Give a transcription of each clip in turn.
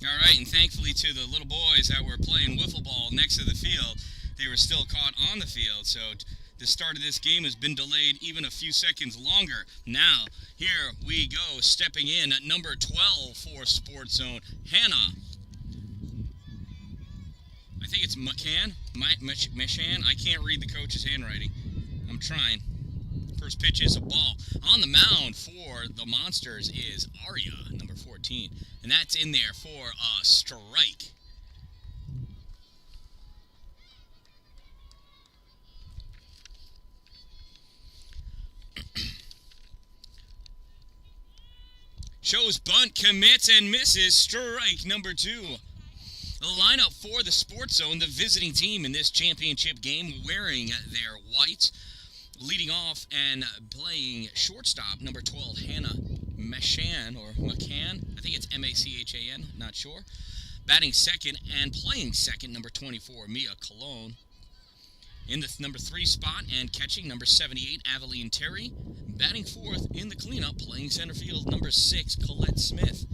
All right, and thankfully to the little boys that were playing wiffle ball next to the field, they were still caught on the field. So the start of this game has been delayed even a few seconds longer. Now, here we go, stepping in at number 12 for Sports Zone, Hannah. I think it's McCann. Machan. I can't read the coach's handwriting. I'm trying. First pitch is a ball. On the mound for the Monsters is Arya, number 14. And that's in there for a strike. Shows bunt, commits, and misses. Strike number 2. The lineup for the Sports Zone, the visiting team in this championship game, wearing their whites. Leading off and playing shortstop, number 12, Hannah Machan, or McCann. I think it's M-A-C-H-A-N, not sure. Batting second and playing second, number 24, Mia Cologne. In the number 3 spot and catching, number 78, Aveline Terry. Batting fourth in the cleanup, playing center field, number 6, Colette Smith.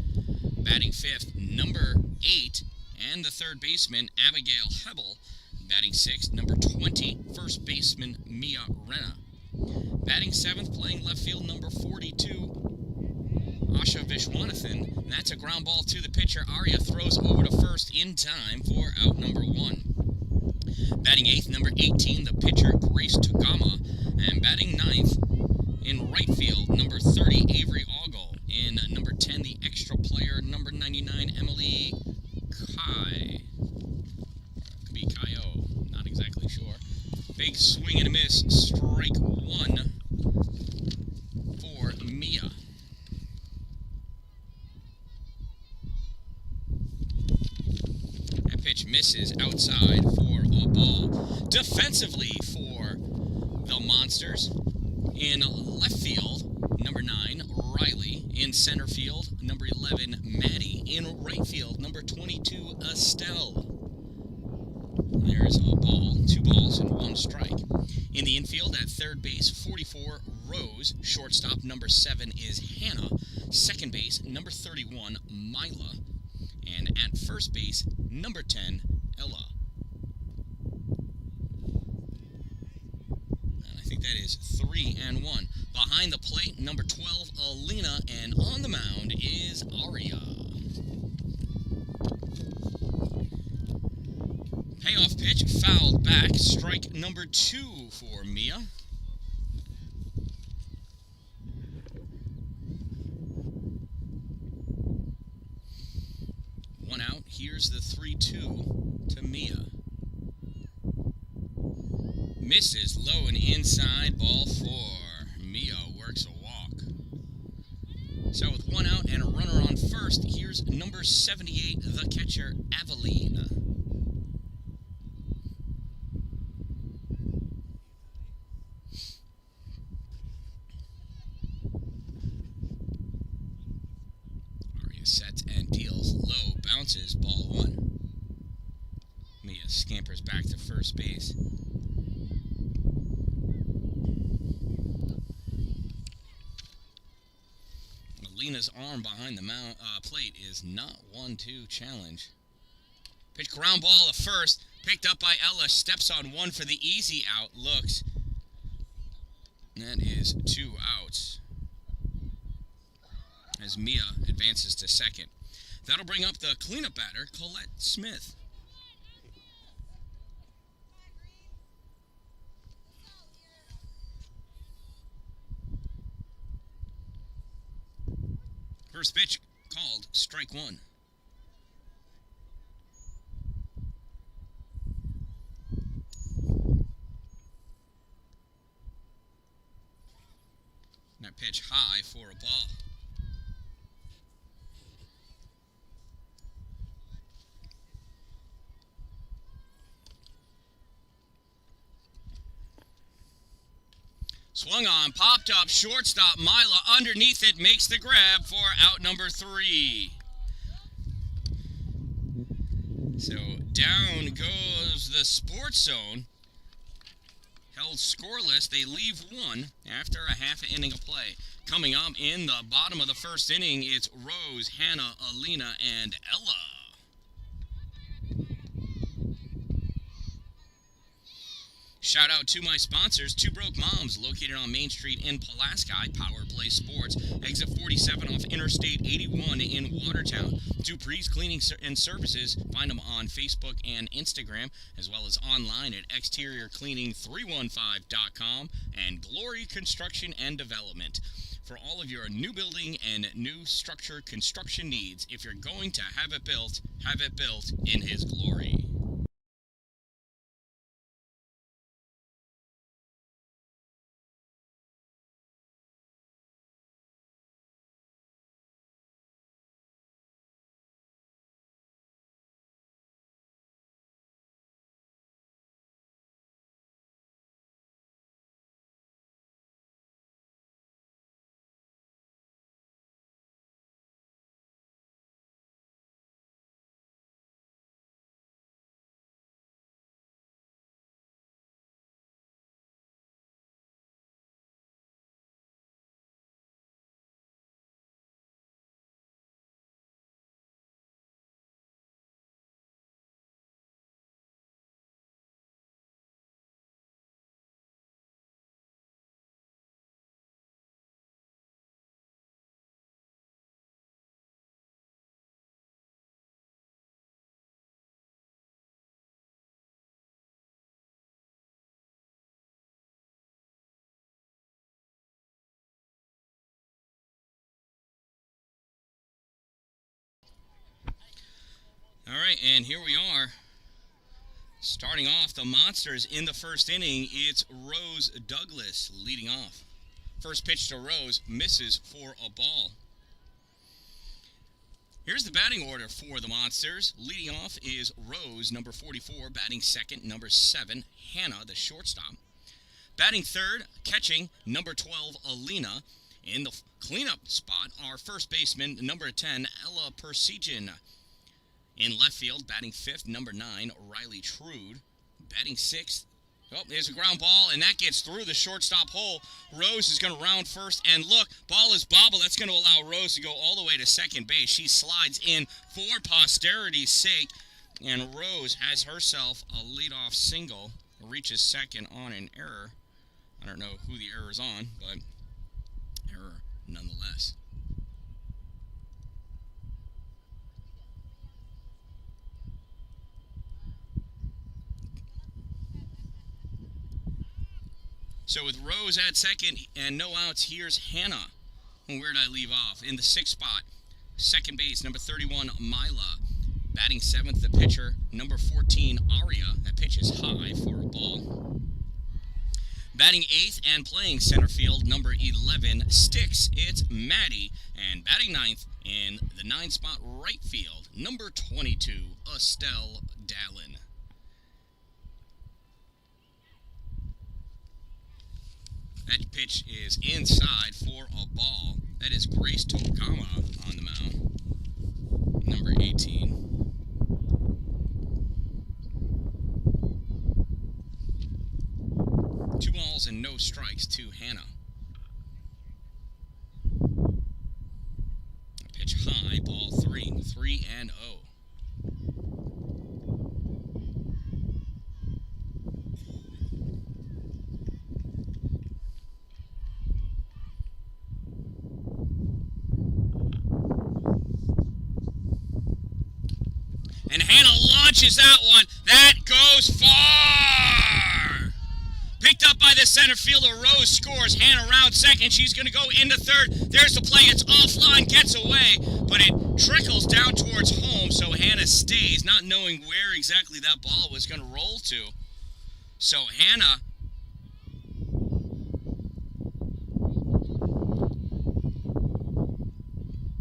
Batting fifth, number 8, and the third baseman, Abigail Hebel. Batting sixth, number 20, first baseman Mia Renna. Batting seventh, playing left field, number 42, Asha Vishwanathan. And that's a ground ball to the pitcher. Arya throws over to first in time for out number 1. Batting eighth, number 18, the pitcher Grace Tugama. And batting ninth, in right field, number 30, Avery Ogle. In number 10, the extra player, number 99, Emily Kai. Could be Kaio, not exactly sure. Big swing and a miss, strike 1 for Mia. That pitch misses outside for a ball. Defensively for the Monsters, in left field, number 9, Riley. In center field, number 11, Maddie. In right field, number 22, Estelle. There's a ball, 2 balls and 1 strike. In the infield at third base, 44, Rose. Shortstop, number 7 is Hannah. Second base, number 31, Mila. And at first base, number 10, Ella. And I think that is 3 and 1. Behind the plate, number 12, Alina. And on the mound is Aria. Payoff pitch, fouled back, strike number 2 for Mia. One out, here's the 3-2 to Mia. Misses low and inside, ball 4. Mia works a walk. So with 1 out and a runner on first, here's number 78, the catcher, Aveline. Sets and deals low, bounces, ball 1. Mia scampers back to first base. Alina's arm behind the plate is not 1-2 challenge. Pitch ground ball to first, picked up by Ella, steps on 1 for the easy out, looks. That is 2 outs, as Mia advances to second. That'll bring up the cleanup batter, Colette Smith. First pitch called, strike 1. That pitch high for a ball. Swung on, popped up, shortstop, Mila underneath it, makes the grab for out number 3. So down goes the Sports Zone. Held scoreless, they leave 1 after a half inning of play. Coming up in the bottom of the first inning, it's Rose, Hannah, Alina, and Ella. Shout out to my sponsors, Two Broke Moms, located on Main Street in Pulaski, Power Play Sports, exit 47 off Interstate 81 in Watertown. Dupree's Cleaning and Services, find them on Facebook and Instagram, as well as online at exteriorcleaning315.com, and Glory Construction and Development. For all of your new building and new structure construction needs, if you're going to have it built in His glory. All right, and here we are. Starting off the Monsters in the first inning, it's Rose Douglas leading off. First pitch to Rose, misses for a ball. Here's the batting order for the Monsters. Leading off is Rose, number 44. Batting second, number 7, Hannah, the shortstop. Batting third, catching, number 12, Alina. In the cleanup spot, our first baseman, number 10, Ella Persegin. In left field, batting fifth, number 9, Riley Trude. Batting sixth, oh, there's a ground ball, and that gets through the shortstop hole. Rose is going to round first, and look, ball is bobbled. That's going to allow Rose to go all the way to second base. She slides in for posterity's sake, and Rose has herself a leadoff single. Reaches second on an error. I don't know who the error is on, but error nonetheless. So with Rose at second and no outs, here's Hannah. Where did I leave off? In the sixth spot, second base, number 31, Mila. Batting seventh, the pitcher, number 14, Aria. That pitch is high for a ball. Batting eighth and playing center field, number 11, Sticks. It's Maddie. And batting ninth in the 9th spot, right field, number 22, Estelle Dallin. That pitch is inside for a ball. That is Grace Tokama on the mound, number 18. Two balls and no strikes to Hannah. Pitch high, ball 3, 3-0. And Hannah launches that one. That goes far. Picked up by the center fielder. Rose scores. Hannah round second. She's going to go into third. There's the play. It's offline. Gets away. But it trickles down towards home. So Hannah stays, not knowing where exactly that ball was going to roll to. So Hannah...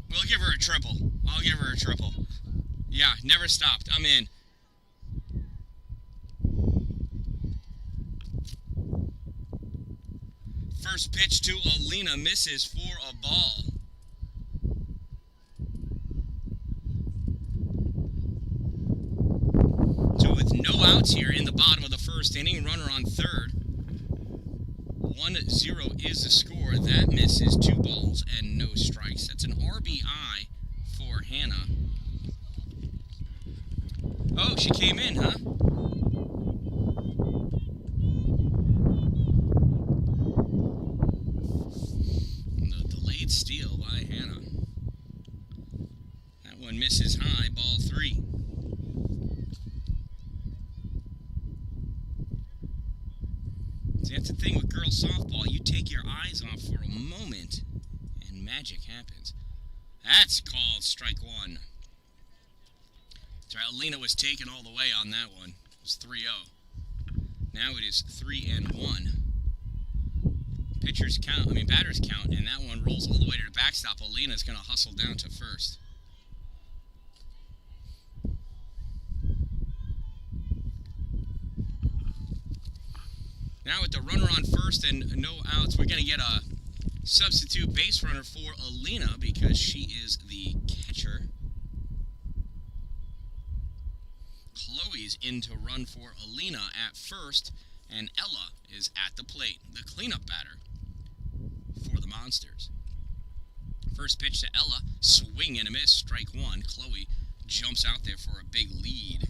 we'll give her a triple. I'll give her a triple. Yeah, never stopped. I'm in. First pitch to Alina, misses for a ball. So with no outs here in the bottom of the first inning, runner on third. 1-0 is the score. That misses, 2 balls and no strikes. That's an RBI for Hannah. Oh, she came in, huh? misses high, ball 3. See, that's the thing with girls softball. You take your eyes off for a moment, and magic happens. That's called strike 1. That's right, Alina was taken all the way on that one. It was 3-0. Now it is 3-1. Batters count, and that one rolls all the way to the backstop. Alina's going to hustle down to first. Now with the runner on first and no outs, we're going to get a substitute base runner for Alina because she is the catcher. Chloe's in to run for Alina at first, and Ella is at the plate, the cleanup batter for the Monsters. First pitch to Ella, swing and a miss, strike 1. Chloe jumps out there for a big lead.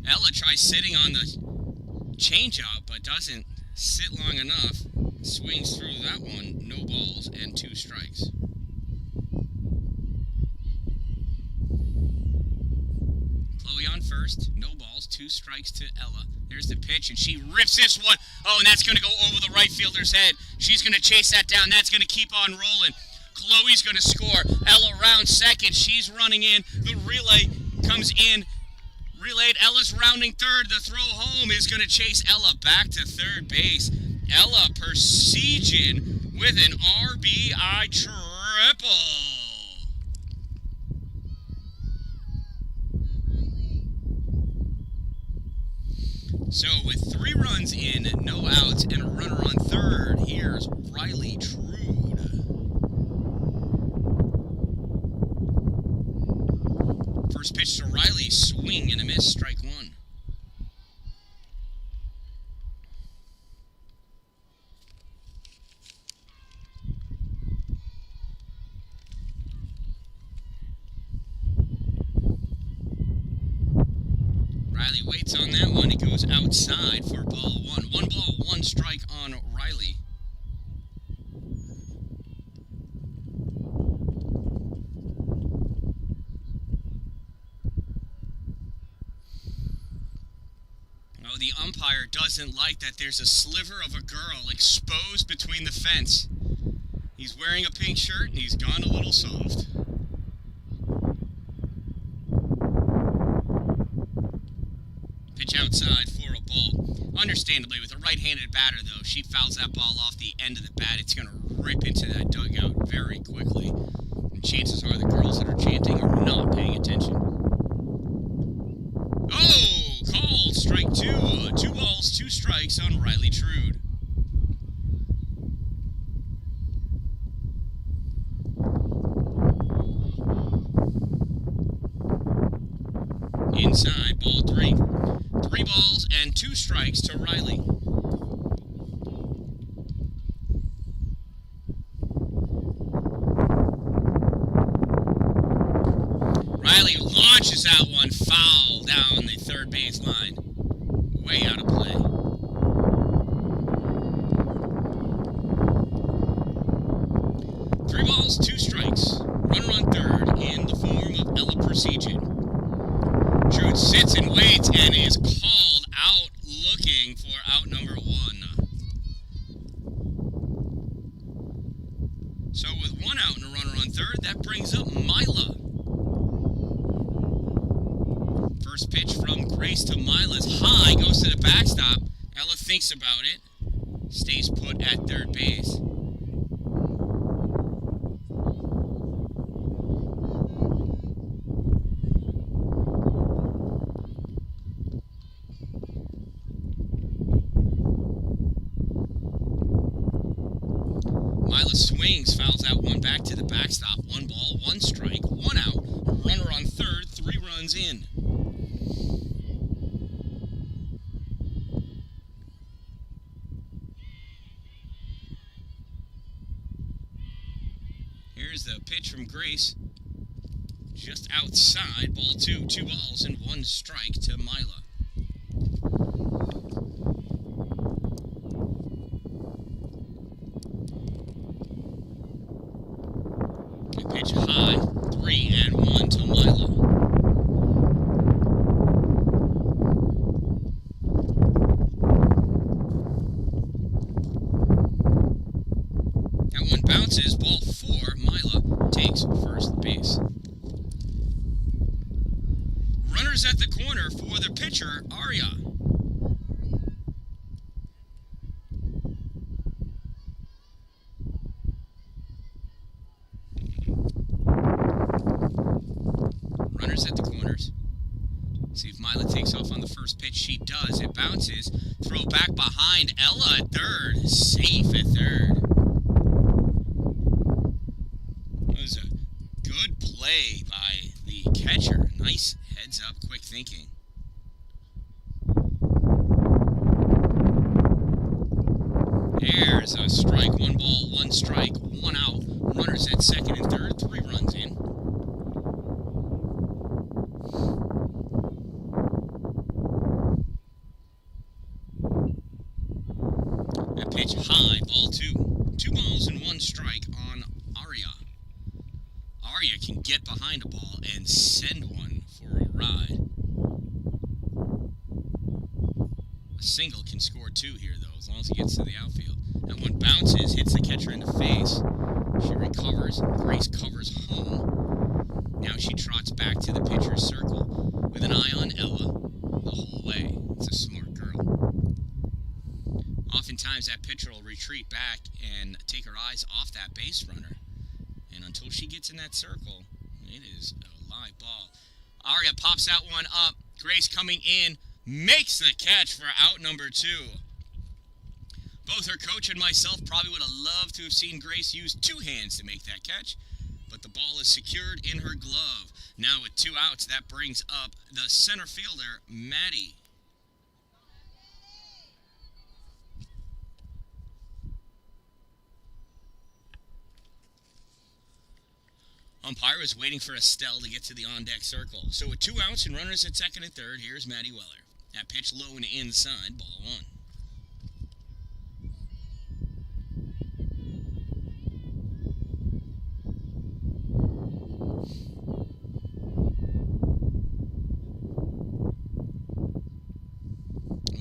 Ella tries sitting on the changeup, but doesn't sit long enough. Swings through that one, no balls and 2 strikes. Chloe on first, no balls, 2 strikes to Ella. There's the pitch, and she rips this one. Oh, and that's going to go over the right fielder's head. She's going to chase that down. That's going to keep on rolling. Chloe's going to score. Ella round second. She's running in. The relay comes in. Relayed. Ella's rounding third. The throw home is going to chase Ella back to third base. Ella Persegin with an RBI triple. So with 3 runs in, no outs, and a runner on third, here's Riley Trude. First pitch to Riley, swing and a miss, strike 1. Riley waits on that one. It goes outside for ball 1. 1 ball, 1 strike on Riley. Oh, the umpire doesn't like that there's a sliver of a girl exposed between the fence. He's wearing a pink shirt and he's gone a little soft. Pitch outside for a ball. Understandably, with a right-handed batter, though, she fouls that ball off the end of the bat. It's going to rip into that dugout very quickly. And chances are the girls that are chanting are not paying attention. Oh, called strike 2. 2 balls, 2 strikes on Riley Trude. Inside, ball 3. 3 balls and 2 strikes to Riley. Riley launches that one foul down the third base line. Way out of play. Three balls, 2 strikes. Runner on third in the form of Ella Persegin. Trude sits and waits and is called out looking for out number 1. So with 1 out and a runner on third, that brings up Mila. First pitch from Grace to Mila's high, goes to the backstop. Ella thinks about it, stays put at third base. Mila swings, fouls out one back to the backstop. 1 ball, 1 strike, 1 out. A runner on third, 3 runs in. Here's the pitch from Grace. Just outside, ball 2. 2 balls and 1 strike to Mila. 3-1 to Milo. That one bounces, ball 4, Mila takes first base. Runners at the corner for the pitcher, Arya. Runners at the corners. See if Mila takes off on the first pitch. She does. It bounces. Throw back behind. Ella at third. Safe at third. That was a good play by the catcher. Nice heads up, quick thinking. There's a strike. 1 ball, 1 strike, 1 out. Runners at second and third. 3 runs in. That pitch high, ball 2. 2 balls and 1 strike on Arya. Arya can get behind a ball and send one for a ride. A single can score 2 here, though, as long as he gets to the outfield. That one bounces, hits the catcher in the face. She recovers. Grace covers home. Now she trots back to the pitcher's circle with an eye on Ella the whole way. It's a smart girl. Oftentimes, that pitcher will retreat back and take her eyes off that base runner. And until she gets in that circle, it is a live ball. Arya pops that one up. Grace coming in, makes the catch for out number 2. Both her coach and myself probably would have loved to have seen Grace use 2 hands to make that catch, but the ball is secured in her glove. Now with 2 outs, that brings up the center fielder, Maddie. Umpire is waiting for Estelle to get to the on-deck circle. So with 2 outs and runners at second and third, here's Maddie Weller. That pitch low and inside, ball 1.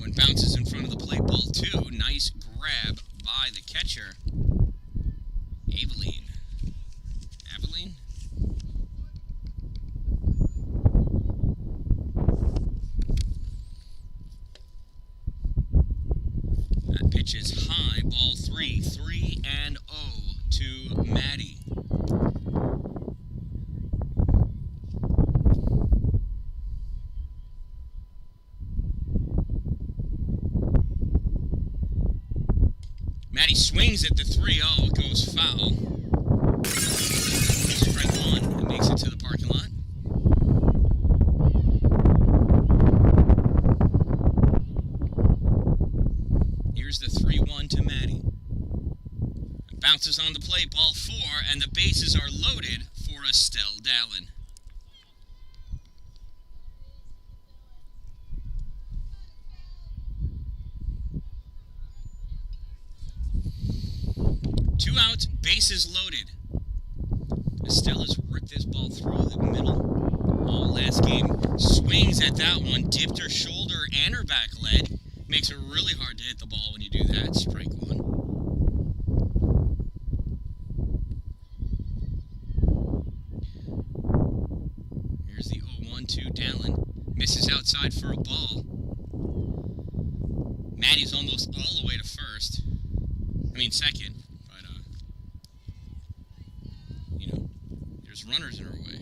One bounces in front of the plate, ball 2. Nice grab by the catcher, Aveline. Aveline? That pitch is high, ball 3. 3-0 to Maddie. Maddie swings at the 3-0. It goes foul. Strike 1. It makes it to the parking lot. Here's the 3-1 to Maddie. It bounces on the plate, ball 4, and the bases are loaded for Estelle Dallin. Two outs, bases loaded. Estelle has ripped this ball through the middle all last game. Swings at that one, dipped her shoulder and her back leg. Makes it really hard to hit the ball when you do that. Strike 1. Here's the 0-1 to Dallin. Misses outside for a ball. Maddie's almost all the way to first. Second. There's runners in her way.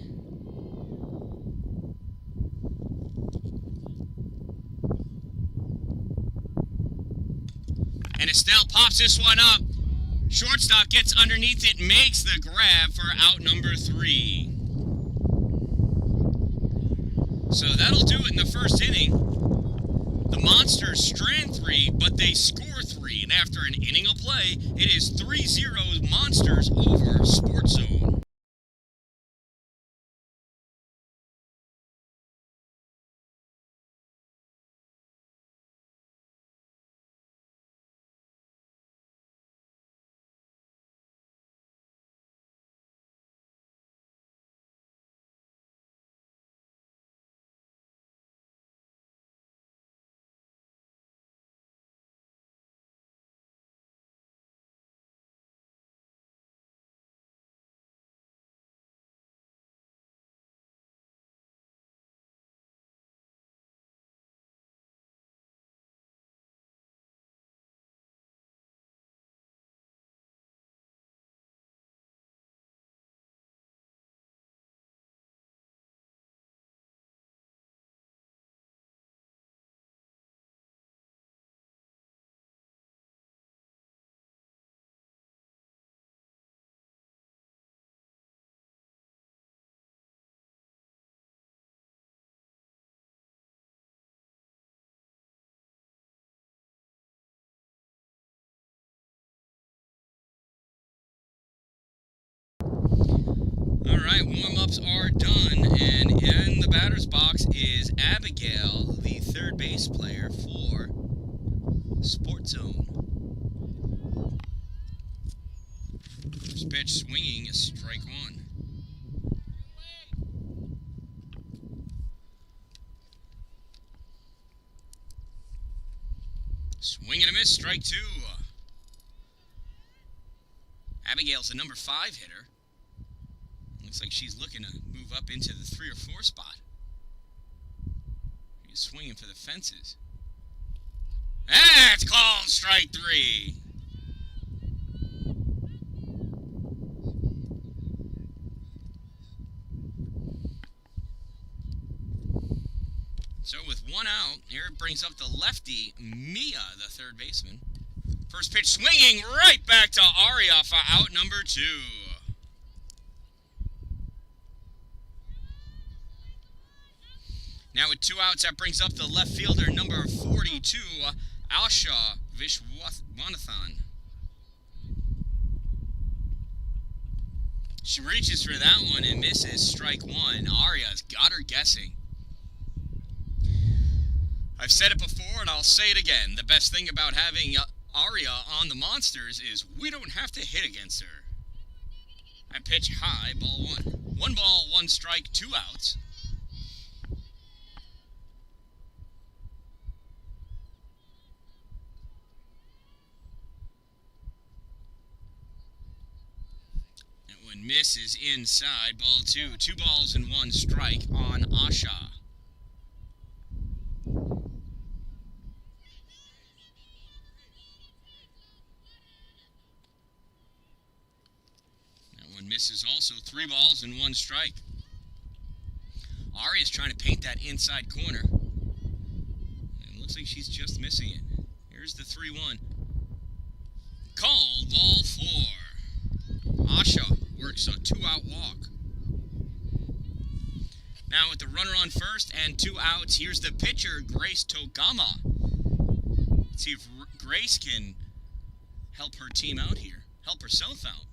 And Estelle pops this one up. Shortstop gets underneath it, makes the grab for out number 3. So that'll do it in the first inning. The Monsters strand 3, but they score 3. And after an inning of play, it is 3-0 Monsters over Sportszone. right, warm-ups are done, and in the batter's box is Abigail, the third base player for Sportszone. First pitch swinging, strike one. Swing and a miss, strike two. Abigail's the number 5 hitter. Looks like she's looking to move up into the 3 or 4 spot. She's swinging for the fences. That's called strike 3. So with one out, here it brings up the lefty, Mia, the third baseman. First pitch swinging right back to Aria for out number 2. Now with 2 outs, that brings up the left fielder, number 42, Asha Vishwanathan. She reaches for that one and misses, strike 1. Aria's got her guessing. I've said it before and I'll say it again. The best thing about having Aria on the Monsters is we don't have to hit against her. I pitch high, ball 1. 1 ball, 1 strike, 2 outs. That one misses inside, ball 2. 2 balls and 1 strike on Asha. Misses also, 3 balls and 1 strike. Aria's trying to paint that inside corner. It looks like she's just missing it. Here's the 3-1. Called ball 4. Asha works a 2-out walk. Now with the runner on first and 2 outs, here's the pitcher, Grace Togama. Let's see if Grace can help her team out here, help herself out.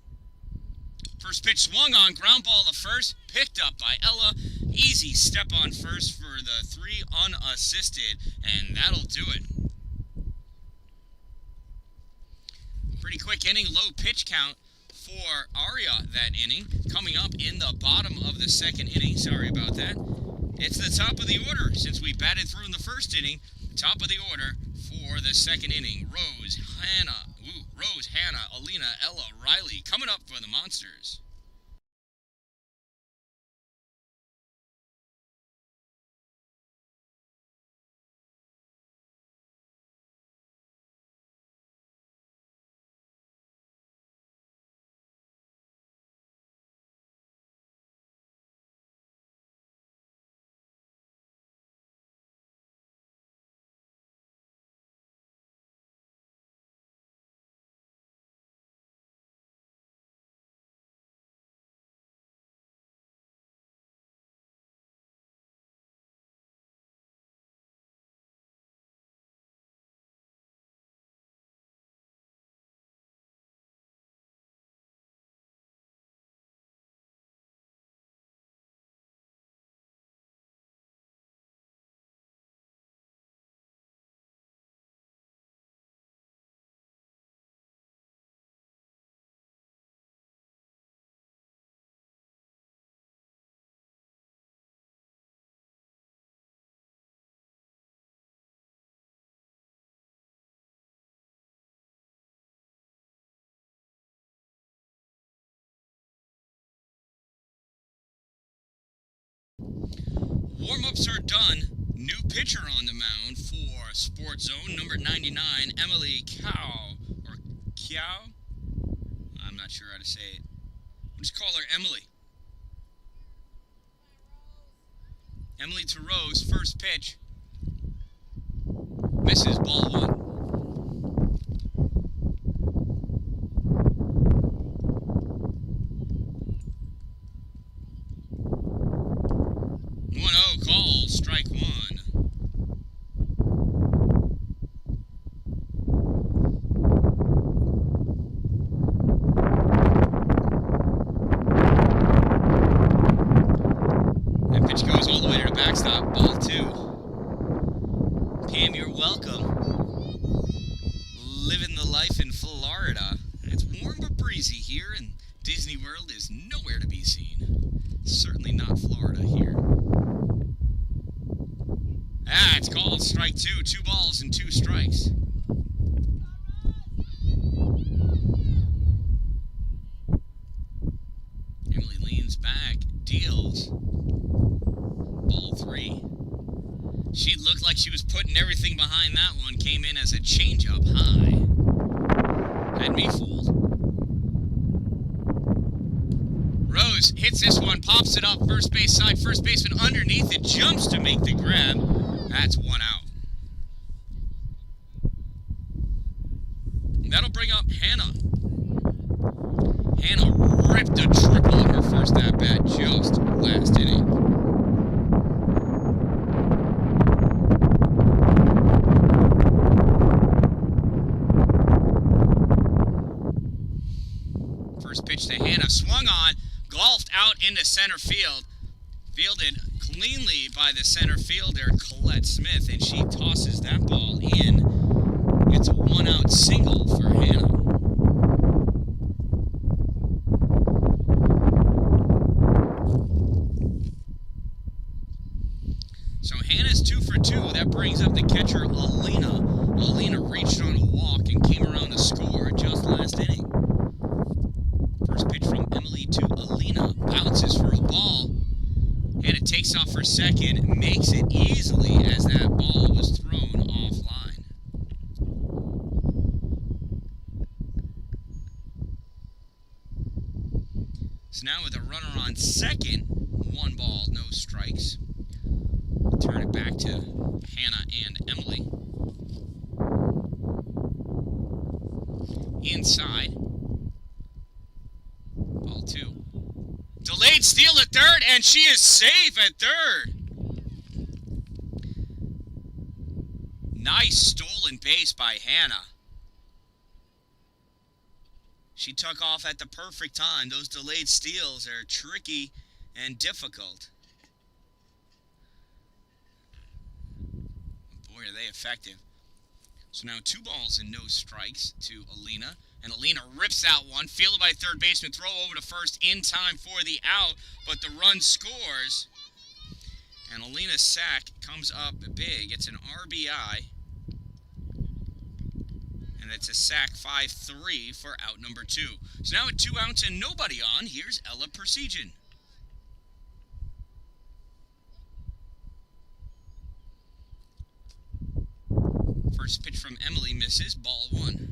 First pitch swung on, ground ball to first, picked up by Ella. Easy step on first for the 3 unassisted, and that'll do it. Pretty quick inning, low pitch count for Aria that inning. Coming up in the bottom of the 2nd inning, sorry about that. It's the top of the order since we batted through in the 1st inning. Top of the order for the 2nd inning. Rose, Hannah, Alina, Ella, Riley coming up for the Monsters. Warm-ups are done. New pitcher on the mound for Sportszone, number 99, Emily Cow. I'm not sure how to say it. We'll just call her Emily. Emily to Rose, first pitch. Misses, ball 1. Call, strike 1. That pitch goes all the way to the backstop. Ball 2. Pam, you're welcome. Living the life in Florida. It's warm but breezy here, and Disney World is nowhere to be seen. Certainly not Florida here. It's called strike 2. 2 balls and 2 strikes. Emily leans back, deals. Ball 3. She looked like she was putting everything behind that one. Came in as a changeup high. Had me fooled. Rose hits this one, pops it up, first base side, first baseman underneath it, jumps to make the grab. That's 1 out. That'll bring up Hannah. Hannah ripped a triple in her first at-bat just last inning. First pitch to Hannah, swung on, golfed out into center field. Fielded cleanly by the center fielder, Colette Smith, and she tosses that ball in. It's a 1-out single for Hannah. So Hannah's 2 for 2. That brings up the catcher, Alina. Alina reached on a walk and came around to score just last inning. First pitch from Emily to Alina. Bounces for a ball. Hannah takes off for second, makes it easily as that ball was thrown offline. So now with a runner on second, 1 ball, no strikes. Turn it back to Hannah and Emily. Inside. Ball 2. Delayed steal at third, and she is safe at third. Nice stolen base by Hannah. She took off at the perfect time. Those delayed steals are tricky and difficult. Boy, are they effective. So now 2 balls and no strikes to Alina. And Alina rips that one, fielded by third baseman, throw over to first in time for the out, but the run scores. And Alina's sack comes up big. It's an RBI. And it's a sack 5-3 for out number 2. So now with 2 outs and nobody on, here's Ella Persegin. First pitch from Emily misses, ball 1.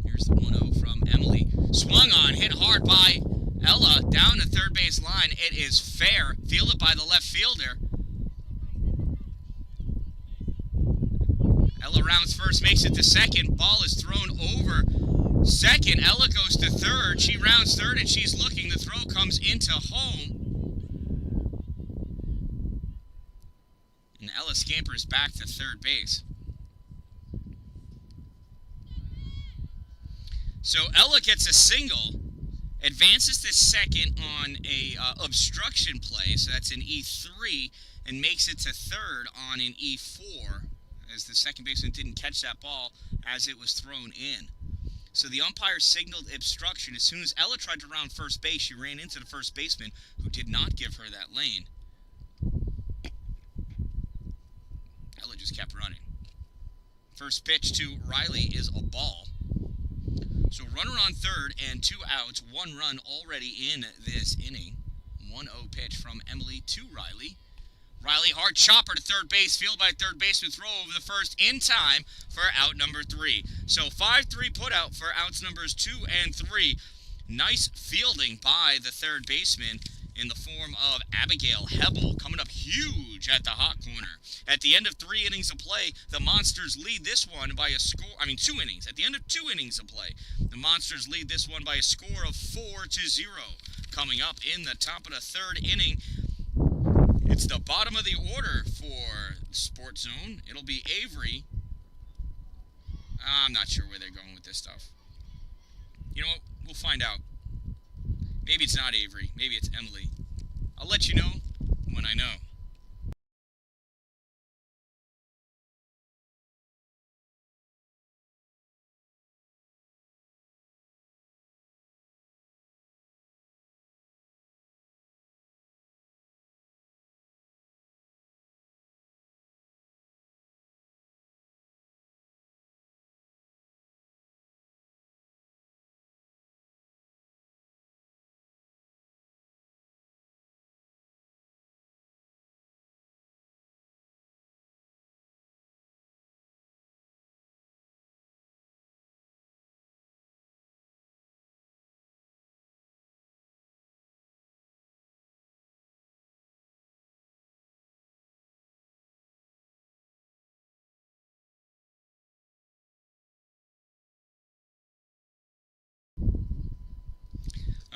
Here's the 1-0 from Emily. Swung on, hit hard by Ella, down the third base line. It is fair, fielded by the left fielder. Ella rounds first, makes it to second. Ball is thrown over second. Ella goes to third. She rounds third, and she's looking. The throw comes into home. And Ella scampers back to third base. So Ella gets a single, advances to second on a obstruction play, so that's an E3, and makes it to third on an E4, as the second baseman didn't catch that ball as it was thrown in. So the umpire signaled obstruction. As soon as Ella tried to round first base, she ran into the first baseman, who did not give her that lane. Ella just kept running. First pitch to Riley is a ball. So runner on third and 2 outs, 1 run already in this inning. 1-0 pitch from Emily to Riley. Riley, hard chopper to third base, fielded by third baseman, throw over the first in time for out number 3. So 5-3 put out for outs numbers 2 and 3. Nice fielding by the third baseman in the form of Abigail Hebel, coming up huge at the hot corner. At the end of 3 innings of play, the Monsters lead this one by a score, 2 innings. At the end of 2 innings of play, the Monsters lead this one by a score of 4-0. Coming up in the top of the 3rd inning, it's the bottom of the order for Sportszone. It'll be Avery. I'm not sure where they're going with this stuff. You know what? We'll find out. Maybe it's not Avery. Maybe it's Emily. I'll let you know when I know.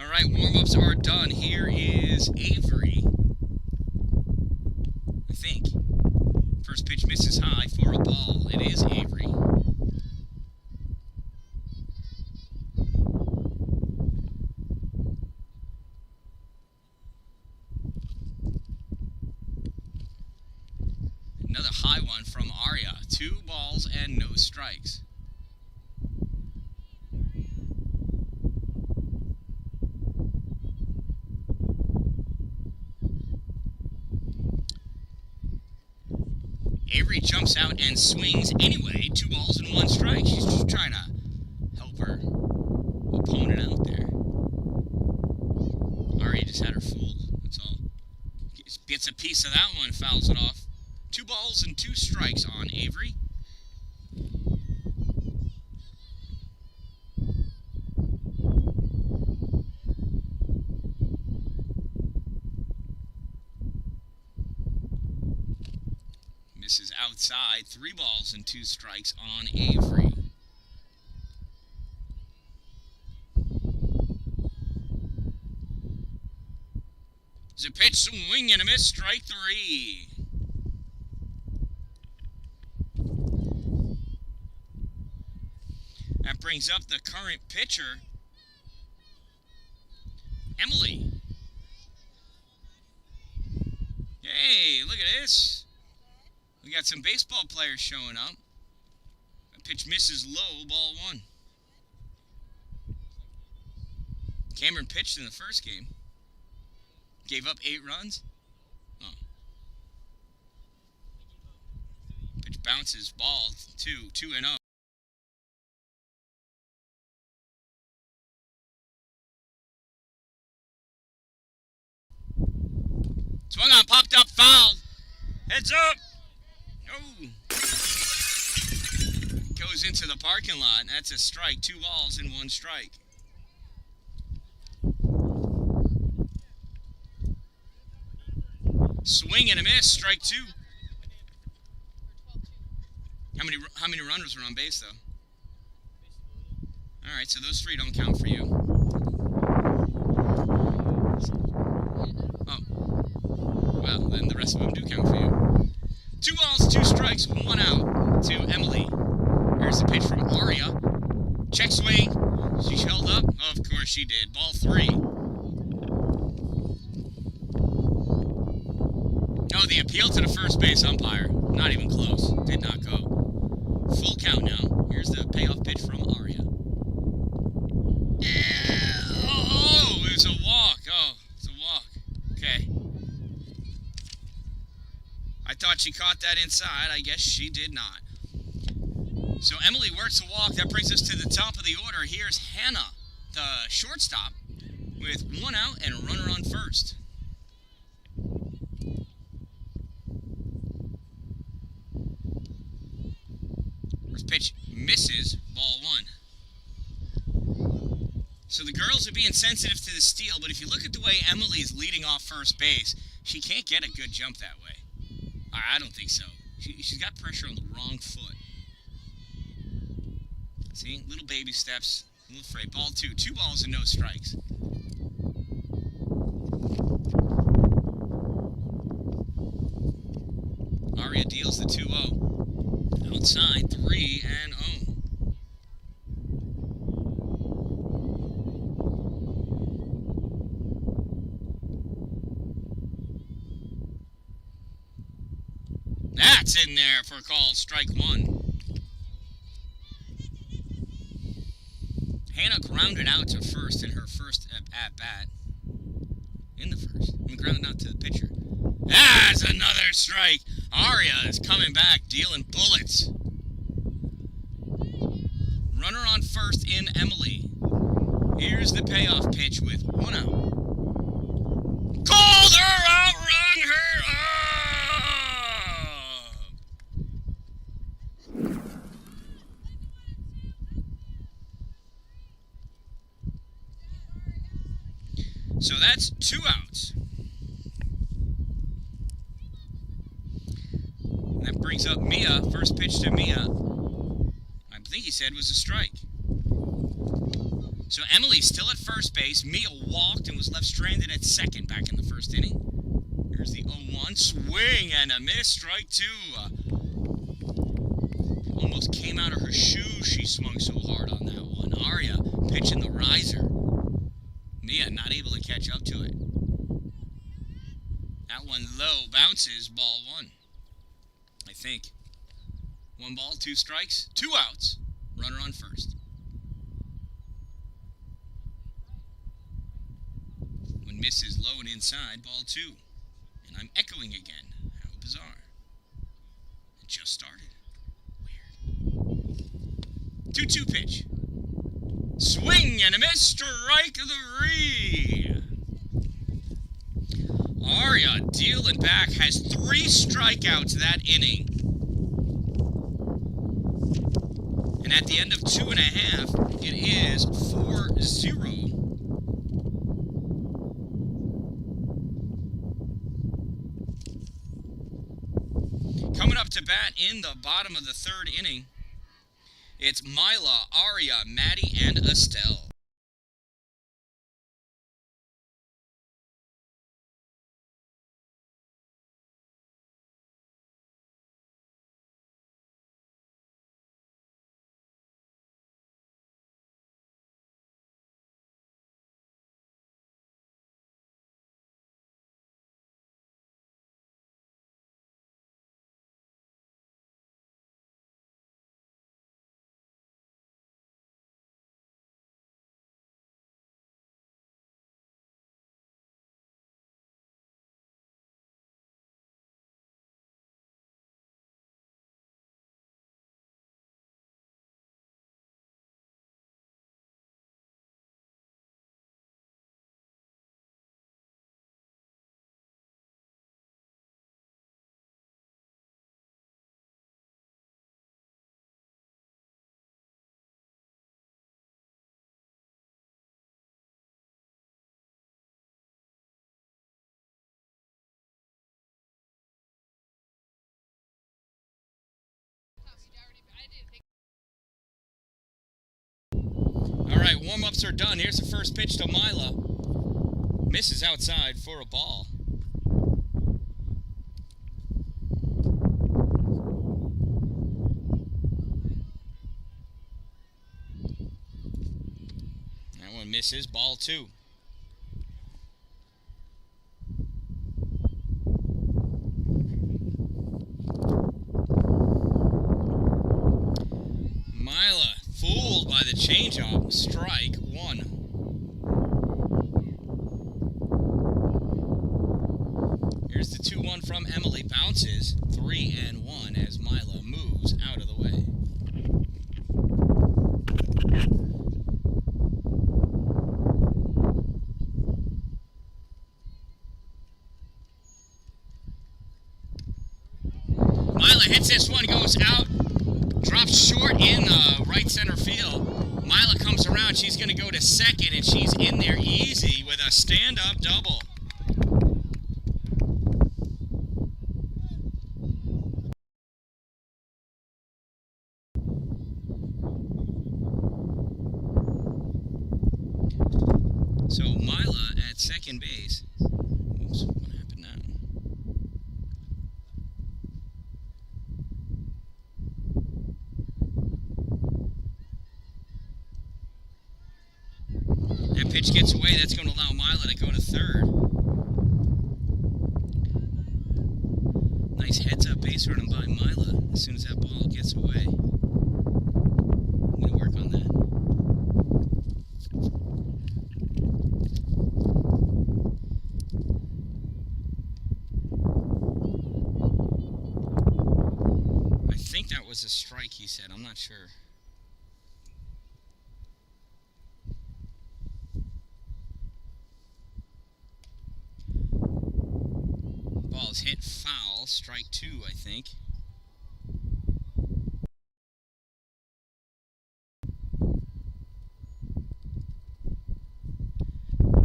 All right, warm-ups are done. Here is Avery. I think. First pitch misses high for a ball. It is Avery. Another high one from Arya. 2 balls and no strikes. Avery jumps out and swings anyway. 2 balls and 1 strike. She's just trying to help her opponent out there. Arya just had her fooled. That's all. Gets a piece of that one, fouls it off. 2 balls and 2 strikes on Avery. Misses outside. 3 balls and 2 strikes on Avery. There's a pitch, swing and a miss, strike 3. That brings up the current pitcher, Emily. Hey, look at this. We got some baseball players showing up. A pitch misses low, ball 1. Cameron pitched in the first game. Gave up 8 runs. Oh. Pitch bounces, ball 2, 2-0. Swung on, popped up, fouled. Heads up. Oh. Goes into the parking lot. That's a strike. 2 balls and 1 strike. Swing and a miss. Strike 2. How many runners were on base though? All right, so those 3 don't count for you. Well, then the rest of them do count for you. 2 balls, 2 strikes, 1 out to Emily. Here's the pitch from Arya. Check swing. She held up. Of course she did. Ball 3. Oh, the appeal to the first base umpire. Not even close. Did not go. Full count now. Here's the payoff pitch from Arya. Yeah. Oh, it was a walk. Oh, it's a walk. Okay. I thought she caught that inside. I guess she did not. So Emily works a walk. That brings us to the top of the order. Here's Hannah, the shortstop, with 1 out and a runner on first. First pitch misses, ball 1. So the girls are being sensitive to the steal, but if you look at the way Emily's leading off first base, she can't get a good jump that way. I don't think so. She's got pressure on the wrong foot. See? Little baby steps. A little afraid. Ball 2. 2 balls and no strikes. Arya deals deals the 2-0. Outside, 3-0. That's in there for a call, strike one. Hannah grounded out to first in her first at-bat. In the first. Grounded out to the pitcher. That's another strike. Aria is coming back, dealing bullets. Runner on first in Emily. Here's the payoff pitch with 1 out. Called her out, rung her up! So that's 2 outs. That brings up Mia. First pitch to Mia, I think he said was a strike. So Emily's still at first base. Mia walked and was left stranded at second back in the first inning. Here's the 0-1. Swing and a miss. Strike 2. Almost came out of her shoe. She swung so hard on that one. Aria pitching the riser. Mia not able to catch up to it. That one low bounces. Ball 1. I think. 1 ball, 2 strikes, 2 outs. Runner on first. One misses low and inside, ball 2. And I'm echoing again. How bizarre. It just started. Weird. 2-2 pitch. Swing and a miss. Strike 3. Aria dealing back, has 3 strikeouts that inning. And at the end of 2.5, it is 4-0. Coming up to bat in the bottom of the 3rd inning, it's Mila, Aria, Maddie, and Estelle. All right, warm-ups are done. Here's the first pitch to Mila. Misses outside for a ball. That one misses, ball 2. Mila fooled by the changeup. Strike 1. Here's the 2-1 from Emily. Bounces 3-1 as Mila moves out of the way. Mila hits this one, goes out. Drops short in right center field. Mila comes around. She's going to go to second, and she's in there easy with a stand-up double. So Mila at second base. Oops, what happened now? That pitch gets away. That's going to allow Mila to go to third. Nice heads-up base running by Mila as soon as that ball gets away. I'm going to work on that. I think that was a strike, he said. I'm not sure. Ball's hit foul, strike 2, I think.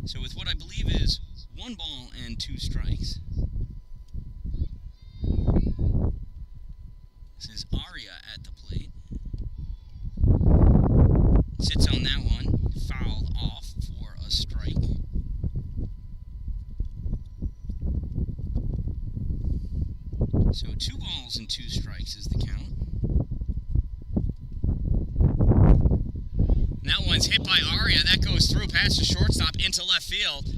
So with what I believe is 1 ball and 2 strikes. This is Arya at the plate. Sits on that one, fouled off for a strike. So 2 balls and 2 strikes is the count. And that one's hit by Arya. That goes through past the shortstop into left field.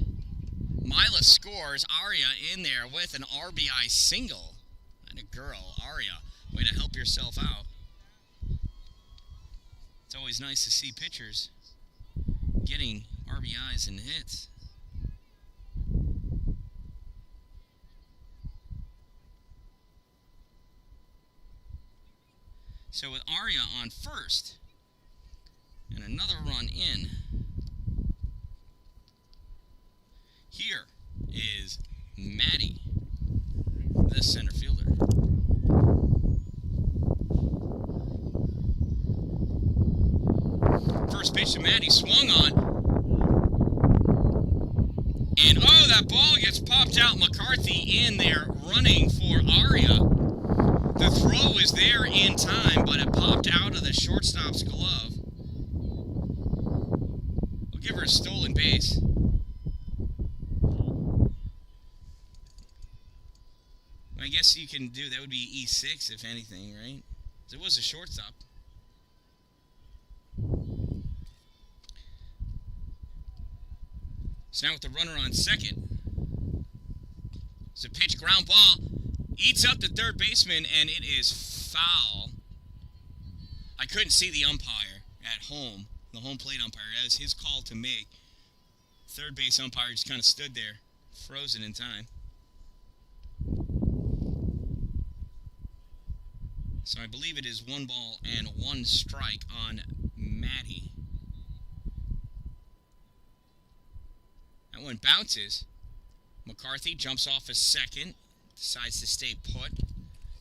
Mila scores. Arya in there with an RBI single. And a girl, Arya. Way to help yourself out. It's always nice to see pitchers getting RBIs and hits. So with Arya on first, and another run in, here is Maddie, the center fielder. First pitch to Maddie, swung on, and oh, that ball gets popped out. McCarthy in there running for Arya. The throw is there in time, but it popped out of the shortstop's glove. We'll give her a stolen base. I guess you can do, that would be E6 if anything, right? It was a shortstop. So now with the runner on second. It's a pitch, ground ball. Eats up the third baseman, and it is foul. I couldn't see the umpire at home, the home plate umpire. That was his call to make. Third base umpire just kind of stood there, frozen in time. So I believe it is 1 ball and 1 strike on Maddie. That one bounces. McCarthy jumps off a second. Decides to stay put.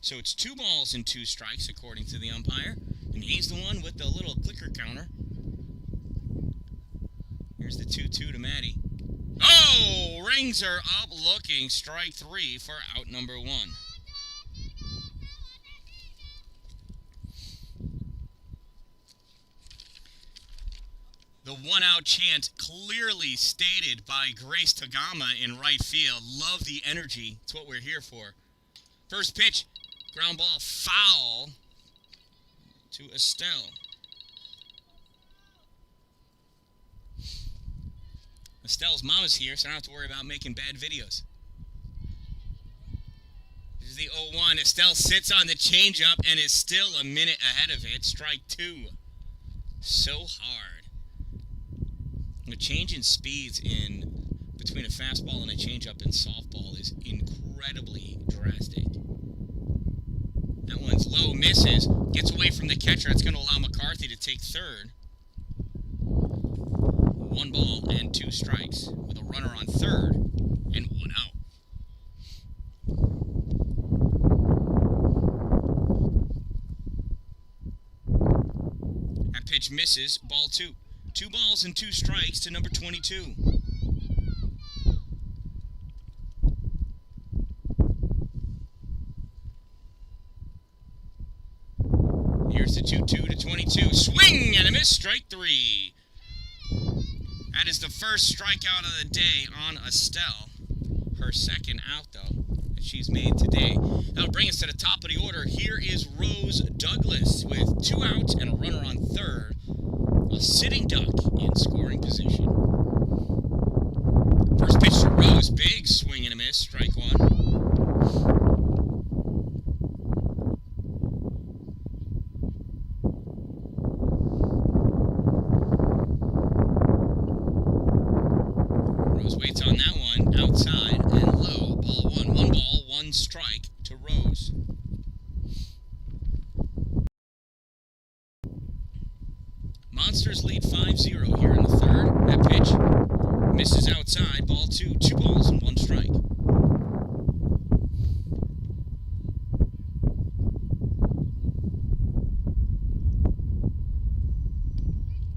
So it's 2 balls and 2 strikes according to the umpire. And he's the one with the little clicker counter. Here's the 2-2 to Maddie. Oh! Rings her up looking. Strike 3 for out number 1. The 1-out chant clearly stated by Grace Tagama in right field. Love the energy. It's what we're here for. First pitch, ground ball, foul to Estelle. Estelle's mama's here, so I don't have to worry about making bad videos. This is the 0-1. Estelle sits on the changeup and is still a minute ahead of it. Strike 2. So hard. The change in speeds in between a fastball and a changeup in softball is incredibly drastic. That one's low, misses, gets away from the catcher. That's going to allow McCarthy to take third. 1 ball and 2 strikes with a runner on third and 1 out. That pitch misses, ball 2. 2 balls and 2 strikes to number 22. Here's the 2-2 to 22. Swing and a miss, strike 3. That is the first strikeout of the day on Estelle. Her second out, though, that she's made today. That'll bring us to the top of the order. Here is Rose Douglas with 2 outs and a runner on third. A sitting duck in scoring position. First pitch to Rose. Big swing and a miss. Strike one. Rose waits on that one. Outside and low. Ball one. One ball, one strike to Rose. Monsters lead 5-0 here in the third. That pitch misses outside. Ball two. 2 balls and 1 strike.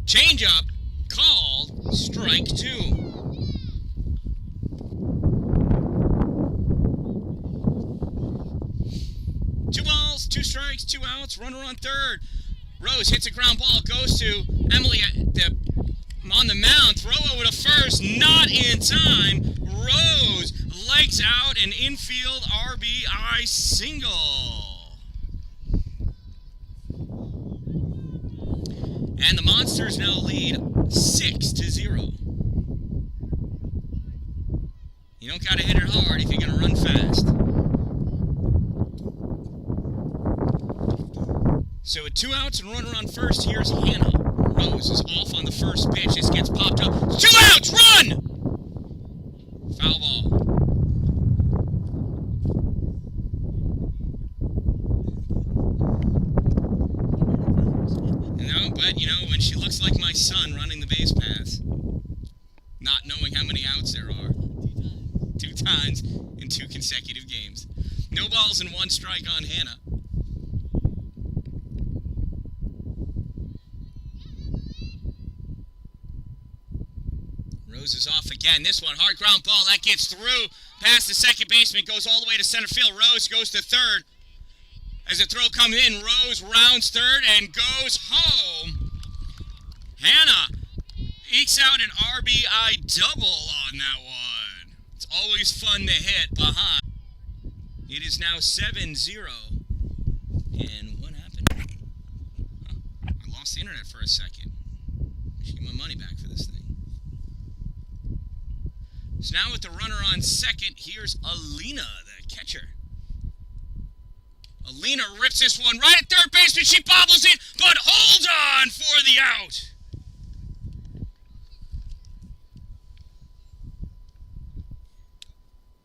Changeup called. Strike 2. Two balls, 2 strikes, 2 outs. Runner on third. Rose hits a ground ball, goes to Emily on the mound. Throw over to first, not in time. Rose legs out an infield RBI single. And the Monsters now lead 6-0. You don't gotta hit it hard if you're gonna run fast. So with 2 outs and runner on first, here's Hannah. Rose is off on the first pitch. This gets popped up. 2 outs! Run! Foul ball. But when she looks like my son running the base paths, not knowing how many outs there are. 2 times in 2 consecutive games. No balls and 1 strike on Hannah. Rose is off again. This one, hard ground ball. That gets through past the second baseman, goes all the way to center field. Rose goes to third. As the throw comes in, Rose rounds third and goes home. Hannah ekes out an RBI double on that one. It's always fun to hit behind. It is now 7-0. And what happened? I lost the internet for a second. I should get my money back for this thing. So now with the runner on second, here's Alina, the catcher. Alina rips this one right at third base, and she bobbles it, but holds on for the out.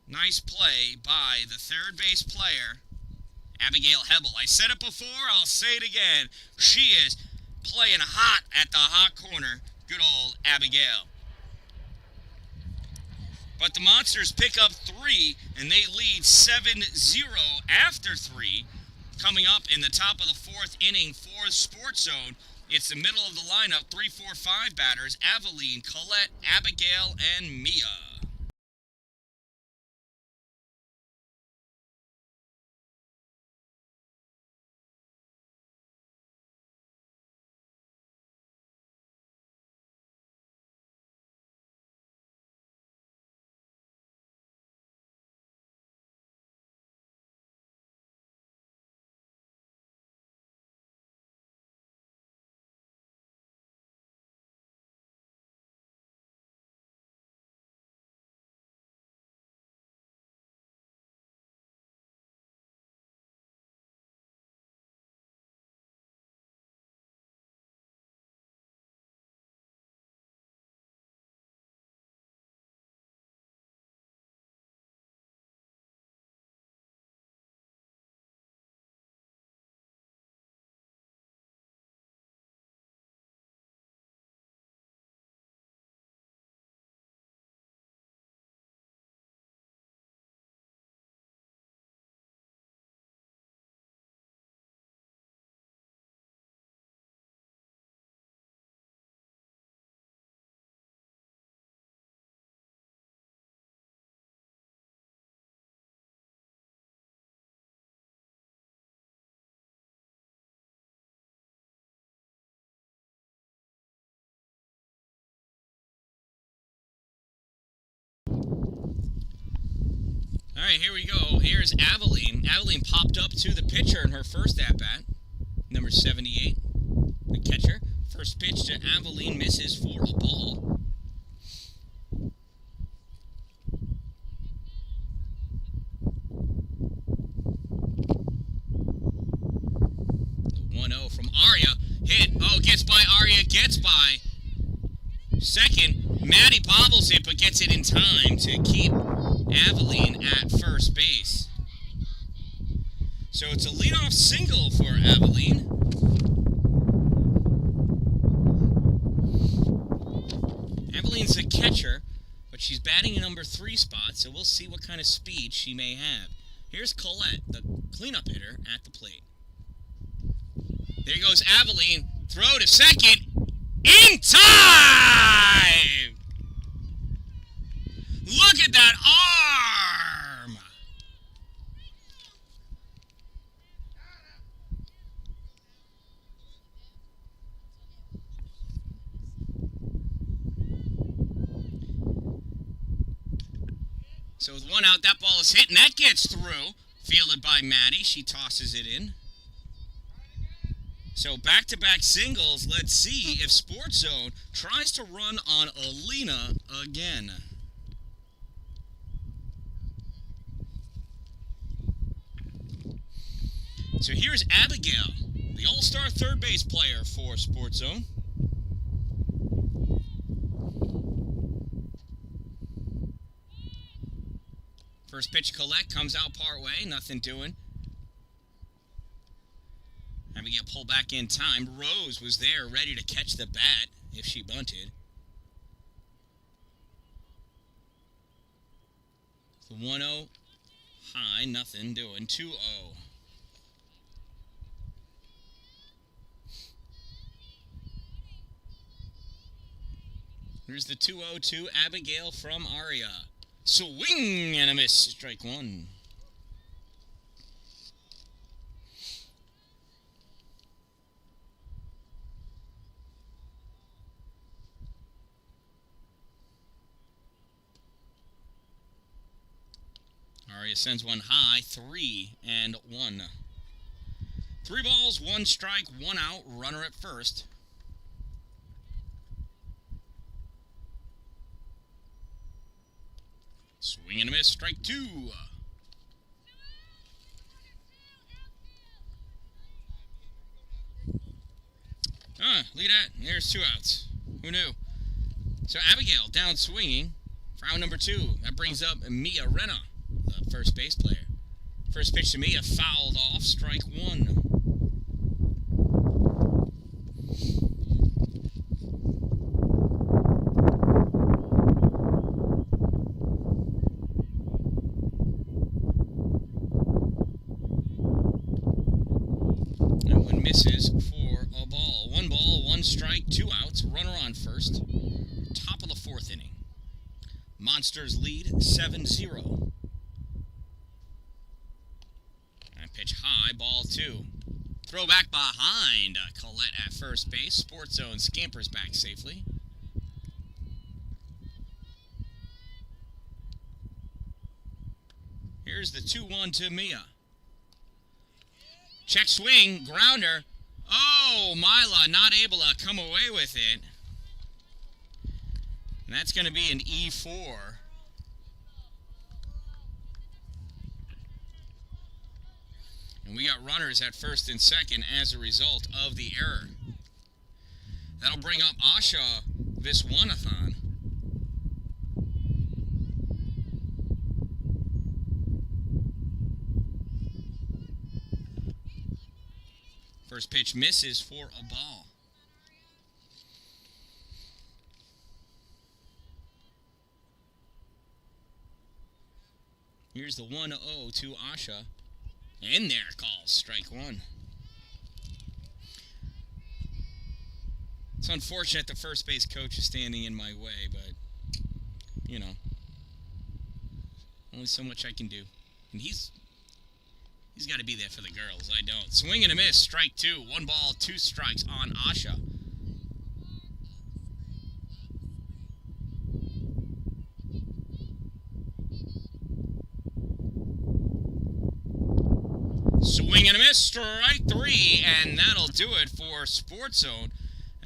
Nice play by the third base player, Abigail Hebel. I said it before, I'll say it again. She is playing hot at the hot corner. Good old Abigail. But the Monsters pick up 3, and they lead 7-0 after 3. Coming up in the top of the 4th inning for Sportszone, it's the middle of the lineup, 3, 4, 5 batters, Aveline, Colette, Abigail, and Mia. All right, here we go. Here's Aveline. Aveline popped up to the pitcher in her first at-bat. Number 78, the catcher. First pitch to Aveline misses for a ball. 1-0 from Arya. Hit. Oh, gets by Arya. Gets by. Second, Maddie bobbles it, but gets it in time to keep Aveline at first base. So it's a leadoff single for Aveline. Aveline's a catcher, but she's batting in number 3 spot, so we'll see what kind of speed she may have. Here's Colette, the cleanup hitter, at the plate. There goes Aveline. Throw to second. In time! Look at that arm! So with 1 out, that ball is hit, and that gets through. Fielded by Maddie. She tosses it in. So back-to-back singles. Let's see if Sportszone tries to run on Alina again. So here's Abigail, the all-star third base player for Sportszone. First pitch, Colette comes out part way, nothing doing. Abigail pull back in time. Rose was there, ready to catch the bat if she bunted. The 1-0 high, nothing doing. 2-0. Here's the 2-0 to Abigail from Aria. Swing and a miss. Strike 1. Aria sends one high. 3-1. 3 balls, 1 strike, 1 out. Runner at first. Swing and a miss, strike 2. Look at that. There's 2 outs. Who knew? So Abigail down swinging for out number 2. That brings up Mia Renna, the first base player. First pitch to Mia, fouled off, strike 1. Misses for a ball. 1 ball, 1 strike, 2 outs. Runner on first. Top of the 4th inning. Monsters lead 7-0. And pitch high, ball 2. Throw back behind Colette at first base. Sportszone scampers back safely. Here's the 2-1 to Mia. Check swing, grounder. Oh, Mila not able to come away with it. And that's going to be an E4. And we got runners at first and second as a result of the error. That'll bring up Asha Viswanathan. First pitch misses for a ball. Here's the 1-0 to Asha. In there, calls strike 1. It's unfortunate the first base coach is standing in my way, but, you know, only so much I can do. And he's got to be there for the girls. I don't. Swing and a miss. Strike 2. 1 ball, 2 strikes on Asha. Swing and a miss. Strike 3. And that'll do it for Sportszone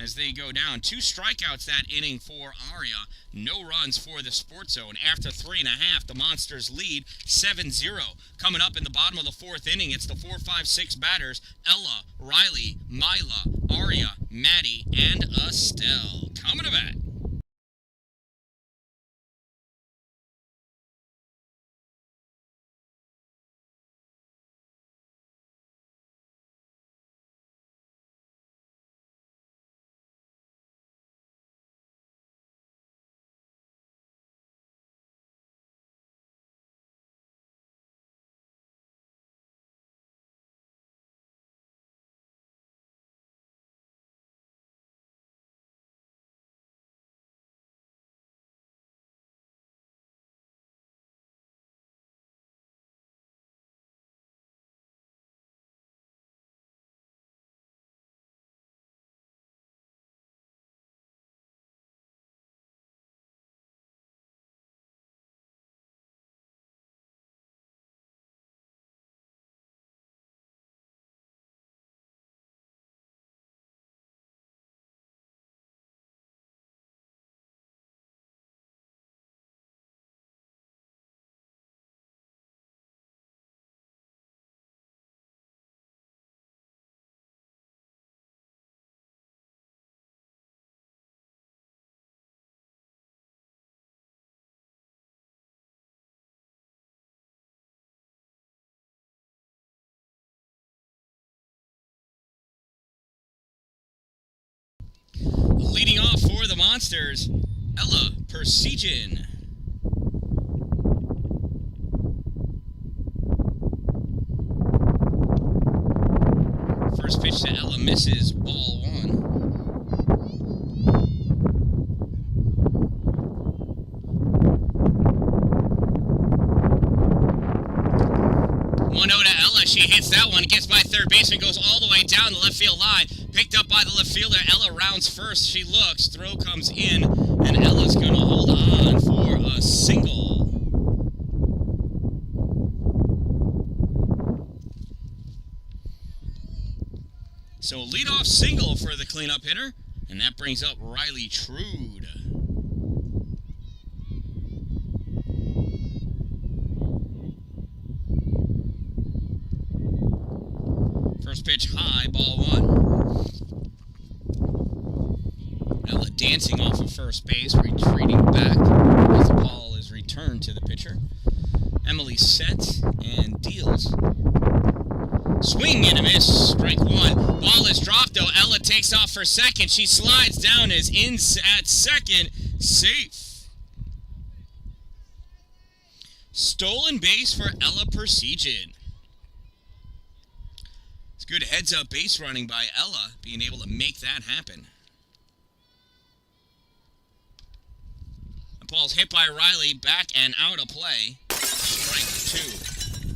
as they go down. 2 strikeouts that inning for Aria. No runs for the Sportszone. After 3.5, the Monsters lead 7-0. Coming up in the bottom of the 4th inning, it's the 4, 5, 6 batters. Ella, Riley, Mila, Aria, Maddie, and Estelle. Coming to bat. Leading off for the Monsters, Ella Persegin. First pitch to Ella misses, ball 1. 1-0 to Ella. She hits that one, gets by third baseman, goes all the way down the left field line. Picked up by the left fielder. Ella rounds first. She looks. Throw comes in. And Ella's going to hold on for a single. So leadoff single for the cleanup hitter. And that brings up Riley Trude. First pitch high, ball 1. Ella dancing off of first base, retreating back as the ball is returned to the pitcher. Emily sets and deals. Swing and a miss, strike 1. Ball is dropped though. Ella takes off for second. She slides down, is in at second, safe. Stolen base for Ella Persegin. Good heads-up base running by Ella, being able to make that happen. The ball's hit by Riley, back and out of play. Strike 2.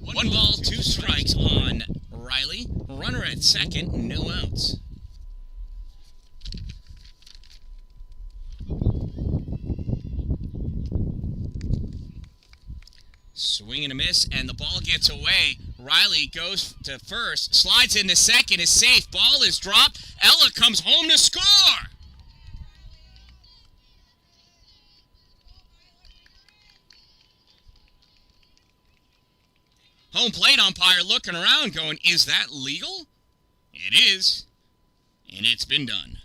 1 ball, 2 strikes on Riley. Runner at second, no outs. Swing and a miss, and the ball gets away. Riley goes to first, slides into second, is safe. Ball is dropped. Ella comes home to score. Home plate umpire looking around going, is that legal? It is, and it's been done.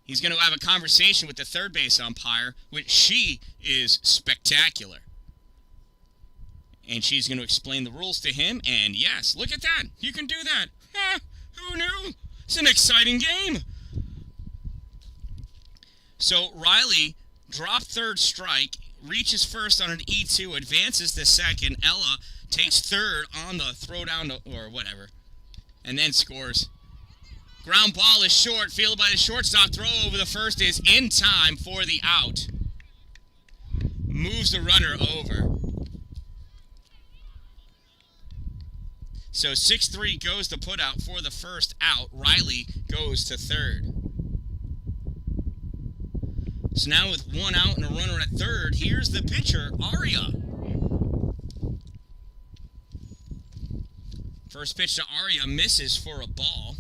He's going to have a conversation with the third base umpire, which she is spectacular. And she's going to explain the rules to him, and yes, look at that. You can do that. Who knew? It's an exciting game. So Riley dropped third strike, reaches first on an E2, advances to second. Ella takes third on the throw down to, or whatever, and then scores. Ground ball is short, fielded by the shortstop. Throw over the first is in time for the out. Moves the runner over. So 6-3 goes to put out for the first out. Riley goes to third. So now with 1 out and a runner at third, here's the pitcher, Aria. First pitch to Arya misses for a ball.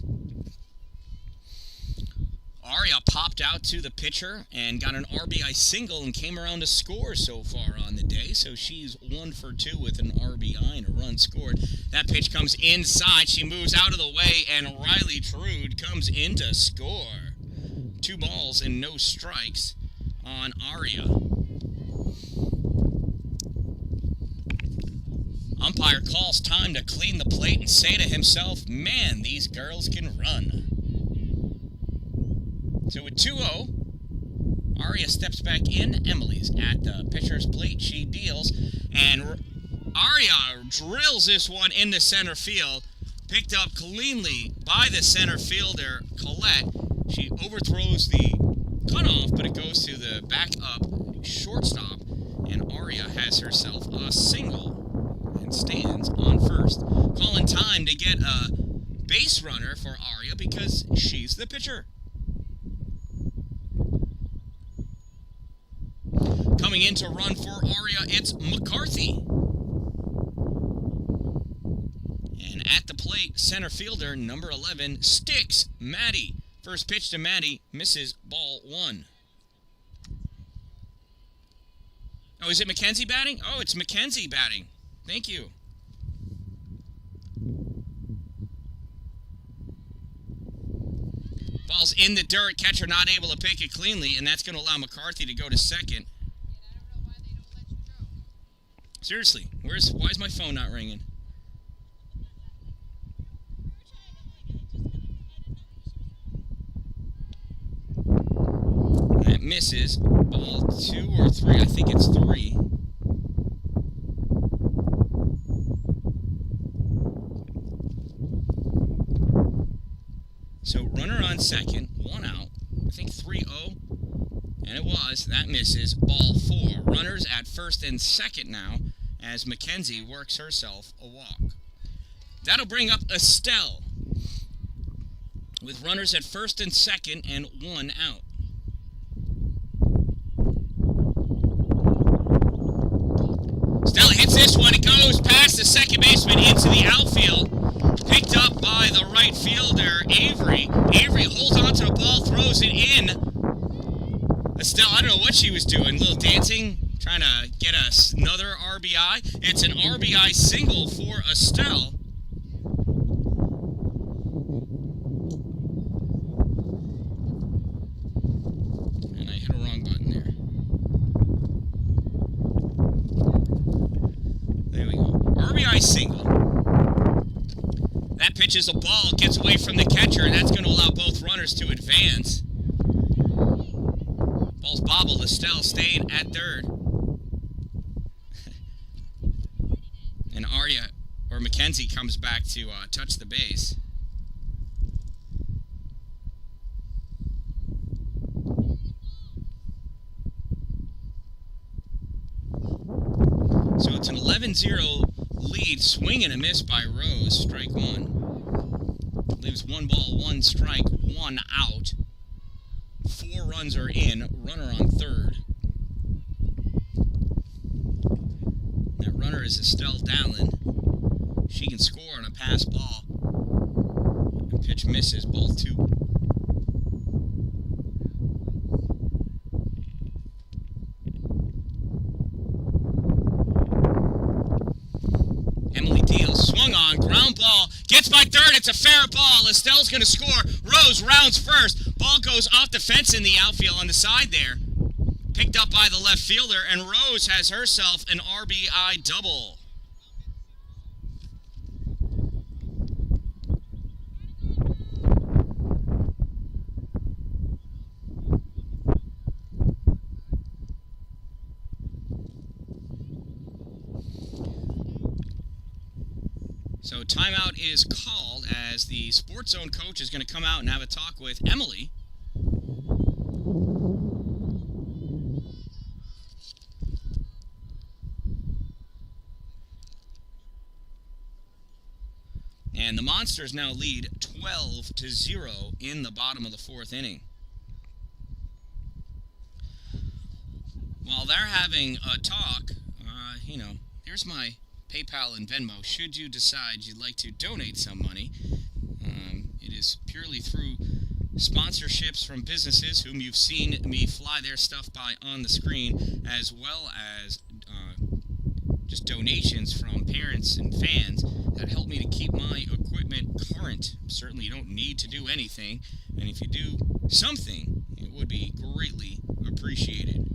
Arya popped out to the pitcher and got an RBI single and came around to score so far on the day. So she's 1 for 2 with an RBI and a run scored. That pitch comes inside. She moves out of the way, and Riley Trude comes in to score. 2 balls and no strikes on Arya. Umpire calls time to clean the plate and say to himself, man, these girls can run. So with 2-0, Arya steps back in. Emily's at the pitcher's plate. She deals, and Arya drills this one into center field. Picked up cleanly by the center fielder, Colette. She overthrows the cutoff, but it goes to the backup shortstop, and Arya has herself a single and stands on first. Calling time to get a base runner for Arya because she's the pitcher. Coming in to run for Arya, it's McCarthy. And at the plate, center fielder, number 11, Sticks Maddie. First pitch to Maddie, misses, ball 1. Oh, is it Mackenzie batting? Oh, it's Mackenzie batting. Thank you. Ball's in the dirt, catcher not able to pick it cleanly, and that's going to allow McCarthy to go to second. Seriously, why is my phone not ringing? That misses. Ball 2 or 3, I think it's 3. So runner on second, 1 out. I think 3-0. And it was. That misses. Ball 4. Runners at first and second now as Mackenzie works herself a walk. That'll bring up Estelle with runners at first and second and 1 out. Estelle hits this one. It goes past the second baseman into the outfield. Picked up by the right fielder, Avery. Avery holds onto the ball, throws it in. Estelle, I don't know what she was doing. A little dancing, trying to get us another RBI. It's an RBI single for Estelle. And I hit a wrong button there. There we go. RBI single. That pitches a ball, gets away from the catcher, and that's going to allow both runners to advance. Ball's bobbled. Estelle staying at third. And Arya, or Mackenzie, comes back to touch the base. So it's an 11-0 lead. Swing and a miss by Rose. Strike 1. Leaves 1 ball, 1 strike, 1 out. 4 runs are in. Runner on third. That runner is Estelle Dan-Dalin. She can score on a pass ball. And pitch misses. Ball 2. Emily deals. Swung on. Ground ball. Gets by third. It's a fair ball. Estelle's going to score. Rose rounds first. Ball goes off the fence in the outfield on the side there. Picked up by the left fielder, and Rose has herself an RBI double. So timeout is called as the Sportszone coach is going to come out and have a talk with Emily. And the Monsters now lead 12-0 in the bottom of the 4th inning. While they're having a talk, here's my PayPal and Venmo should you decide you'd like to donate some money. It is purely through sponsorships from businesses whom you've seen me fly their stuff by on the screen, as well as just donations from parents and fans that help me to keep my equipment current. Certainly you don't need to do anything, and if you do something, it would be greatly appreciated.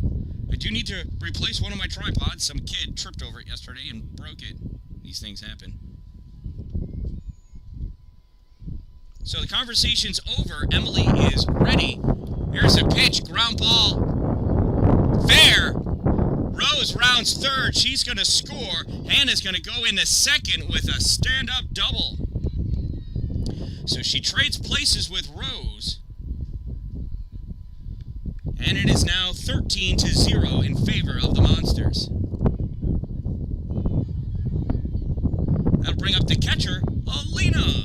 I do need to replace one of my tripods. Some kid tripped over it yesterday and broke it. These things happen. So the conversation's over. Emily is ready. Here's a pitch, ground ball, fair. Rose rounds third. She's going to score. Hannah's going to go into second with a stand-up double. So she trades places with Rose. And it is now 13-0 in favor of the Monsters. That'll bring up the catcher, Alina.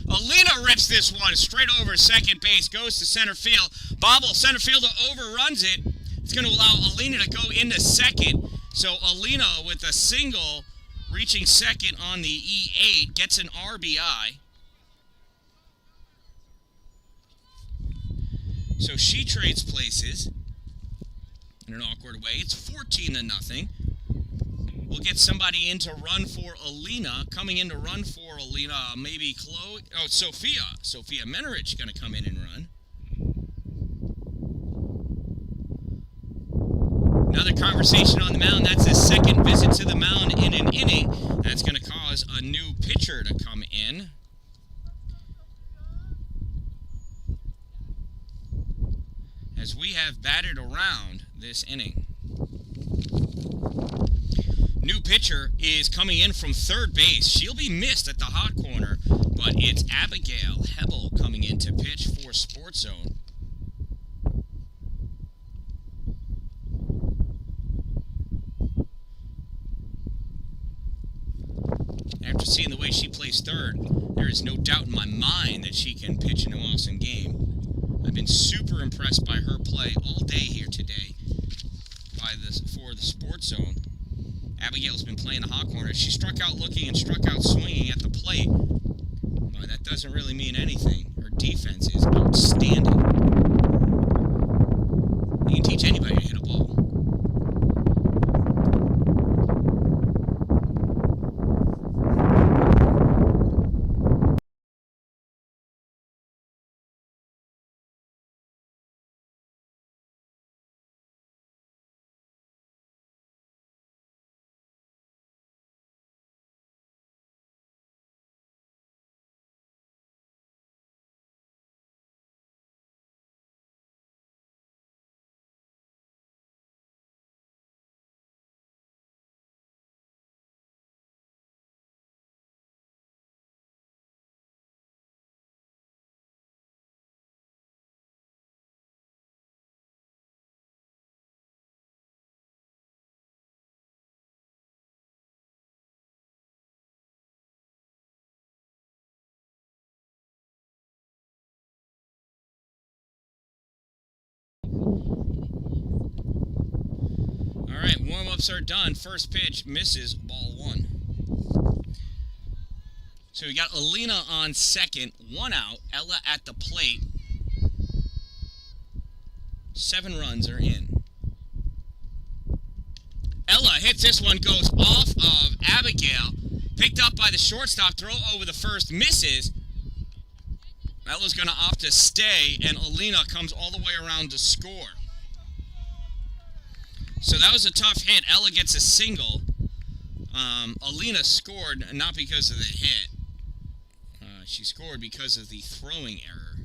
Alina rips this one straight over second base, goes to center field. Bobble, center fielder overruns it. It's going to allow Alina to go into second. So Alina with a single, reaching second on the E8, gets an RBI. So she trades places in an awkward way. It's 14-0. We'll get somebody in to run for Alina. Coming in to run for Alina, maybe Chloe. Oh, Sophia. Sophia Menerich going to come in and run. Another conversation on the mound. That's his second visit to the mound in an inning. That's going to cause a new pitcher to come in. As we have batted around this inning. New pitcher is coming in from third base. She'll be missed at the hot corner, but it's Abigail Hebel coming in to pitch for Sportszone. After seeing the way she plays third, there is no doubt in my mind that she can pitch an awesome game. I've been super impressed by her play all day here today for the Sportszone. Abigail's been playing the hot corner. She struck out looking and struck out swinging at the plate. But that doesn't really mean anything. Her defense is outstanding. You can teach anybody to hit a ball. All right, warm-ups are done. First pitch misses, ball one. So we got Alina on second, one out. Ella at the plate. 7 runs are in. Ella hits this one, goes off of Abigail. Picked up by the shortstop, throw over the first, misses. Ella's going to opt to stay, and Alina comes all the way around to score. So that was a tough hit. Ella gets a single. Alina scored not because of the hit. She scored because of the throwing error.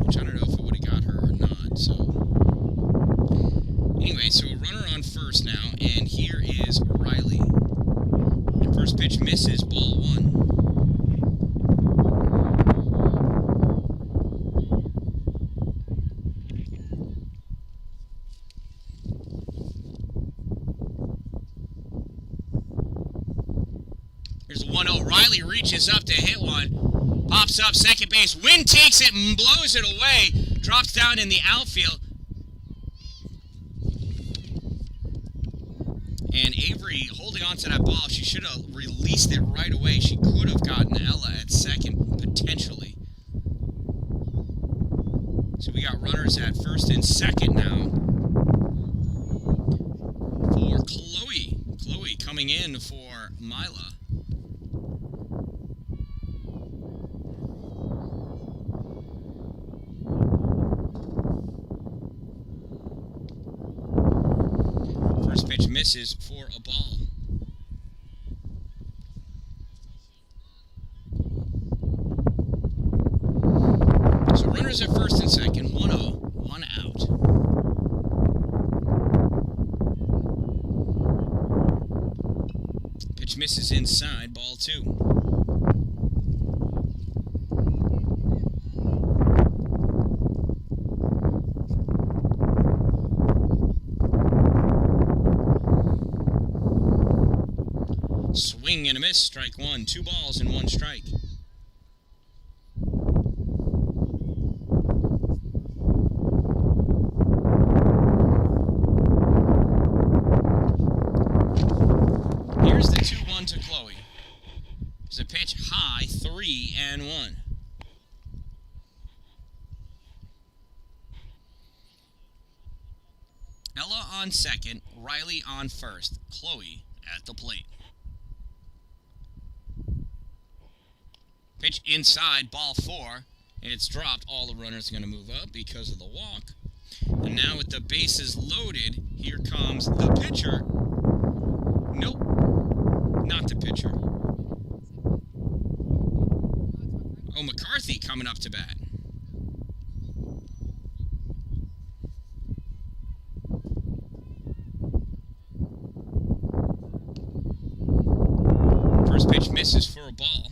Which I don't know if it would have got her or not. So anyway, so a runner on first now, and here is Riley. The first pitch misses, ball one. Here's a 1-0. Riley reaches up to hit one. Pops up, second base. Wind takes it and blows it away. Drops down in the outfield. And Avery holding on to that ball. She should have released it right away. She could have gotten Ella at second, potentially. So we got runners at first and second now for Chloe. Chloe coming in for Mila. First pitch misses for a ball. So runners at first and second, 1-0, 1 out. Pitch misses inside, ball 2. Swing and a miss, strike 1. 2 balls and 1 strike. Here's the 2-1 to Chloe. There's a pitch high, 3-1. Ella on second, Riley on first. Chloe at the plate. Pitch inside, ball 4, and it's dropped. All the runners are going to move up because of the walk. And now with the bases loaded, here comes the pitcher. Nope, not the pitcher. Oh, McCarthy coming up to bat. First pitch misses for a ball.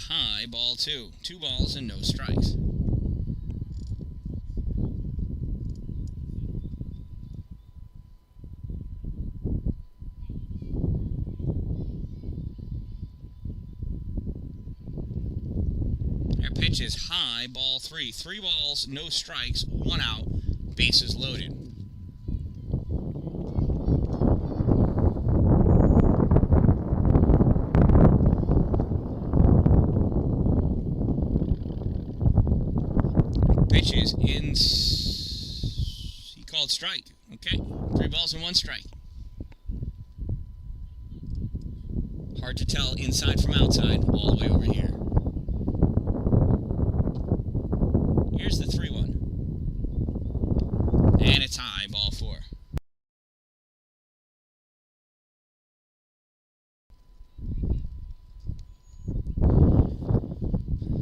High, ball 2. 2 balls and no strikes. Our pitch is high, ball 3. 3 balls, no strikes, 1 out, bases loaded. Pitches in. He called strike. Okay. 3 balls and 1 strike. Hard to tell inside from outside, all the way over here. Here's the 3-1. And it's high, ball 4.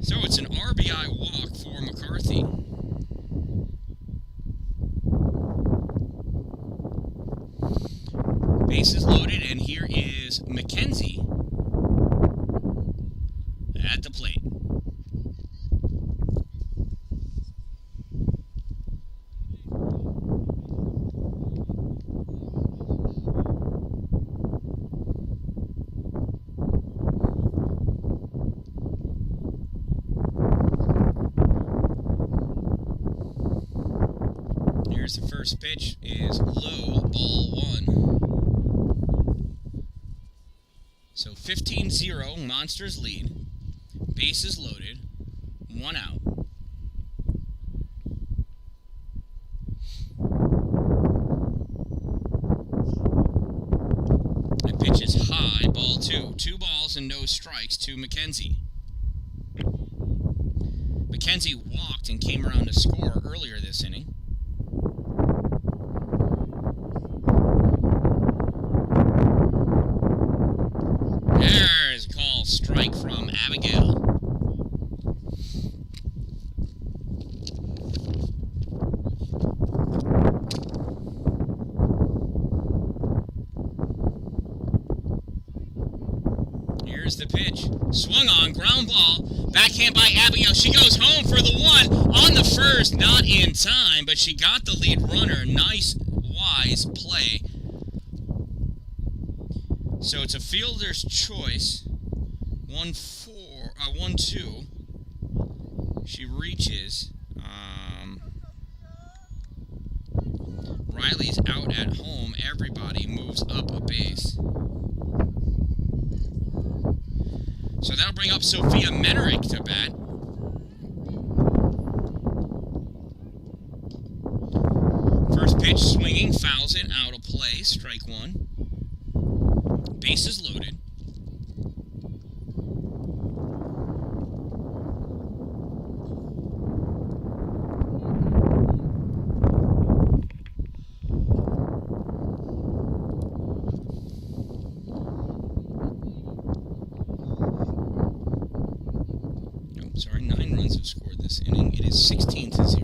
So it's an RBI walk for McCarthy. Bases loaded, and here is Mackenzie at the plate. Here's the first pitch, is low, ball 1. So 15-0, Monsters lead. Bases loaded, 1 out. That pitch is high, ball 2. 2 balls and no strikes to Mackenzie. Mackenzie walked and came around to score earlier this inning. There's a call, strike from Abigail. Here's the pitch. Swung on, ground ball. Backhand by Abigail. She goes home for the 1 on the first. Not in time, but she got the lead runner. Nice, wise play So it's a fielder's choice. 1-2. She reaches. Riley's out at home. Everybody moves up a base. So that'll bring up Sophia Menerick to bat. First pitch swinging, fouls it, out of play, strike one. Bases loaded. Sorry, 9 runs have scored this inning. It is 16-0.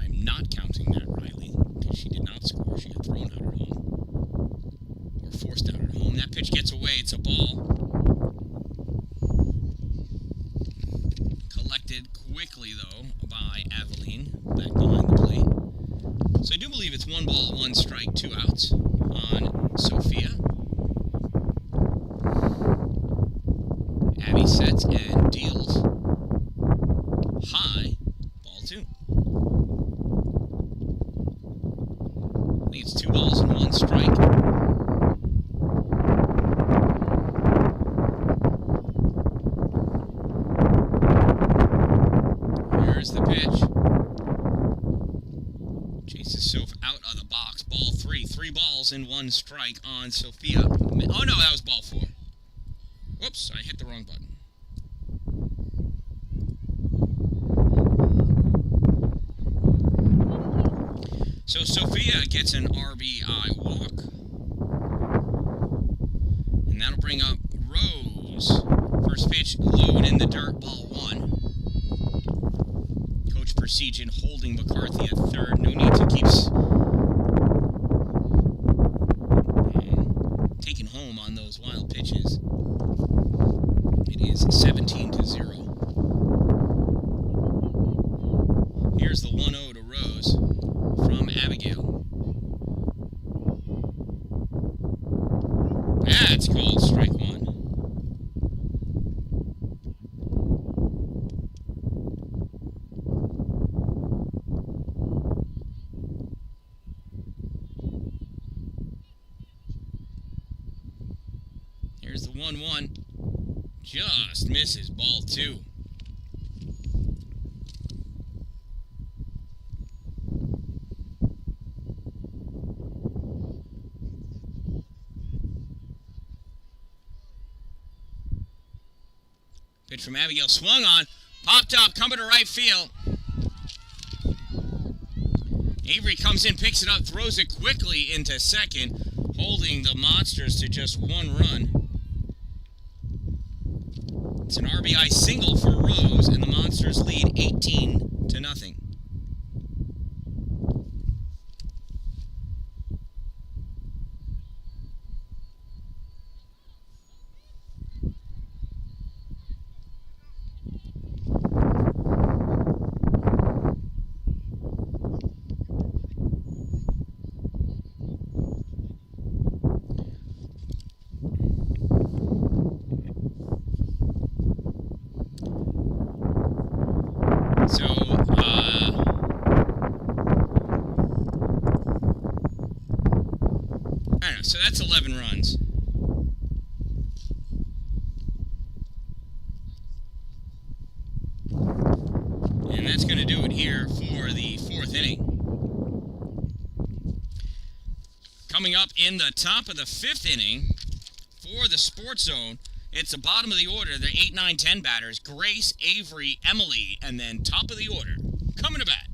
I'm not counting that Riley, because she did not score. She got thrown out at home. Or forced out at home. That pitch gets away. It's a ball. Collected quickly, though, by Aveline, back behind the plate. So I do believe it's 1 ball, 1 strike, 2 outs on Sophia. Abby sets and deals high, ball 2. I think it's 2 balls and 1 strike. Here's the pitch. Chases Soph out of the box. Ball 3. 3 balls and 1 strike on Sophia. Oh no, that was ball 4. Whoops, I hit the wrong button. So Sophia gets an RBI walk. And that'll bring up Rose. First pitch, low and in the dirt, ball 1. Coach Persegin holding McCarthy at third. No need to keep taking home on those wild pitches. It is 17-0. Here's the 1-0 to Rose from Abigail. That's called strike 1. Here's the 1-1. Just misses, ball 2. Pitch from Abigail, swung on, popped up, coming to right field. Avery comes in, picks it up, throws it quickly into second, holding the Monsters to just 1 run. It's an RBI single for Rose, and the Monsters lead 18-0. So, I don't know, so that's 11 runs. And that's going to do it here for the 4th inning. Coming up in the top of the 5th inning for the Sports Zone, it's the bottom of the order. They're 8, 9, 10 batters. Grace, Avery, Emily, and then top of the order. Coming to bat.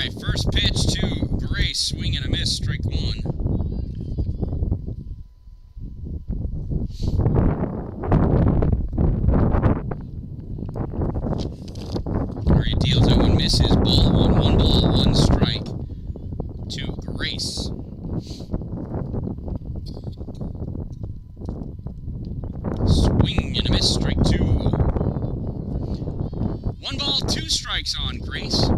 right, first pitch to Grace, swing and a miss, strike one. Aria deals that one, misses, ball one, 1 ball, 1 strike to Grace. Swing and a miss, strike two. 1 ball, 2 strikes on Grace.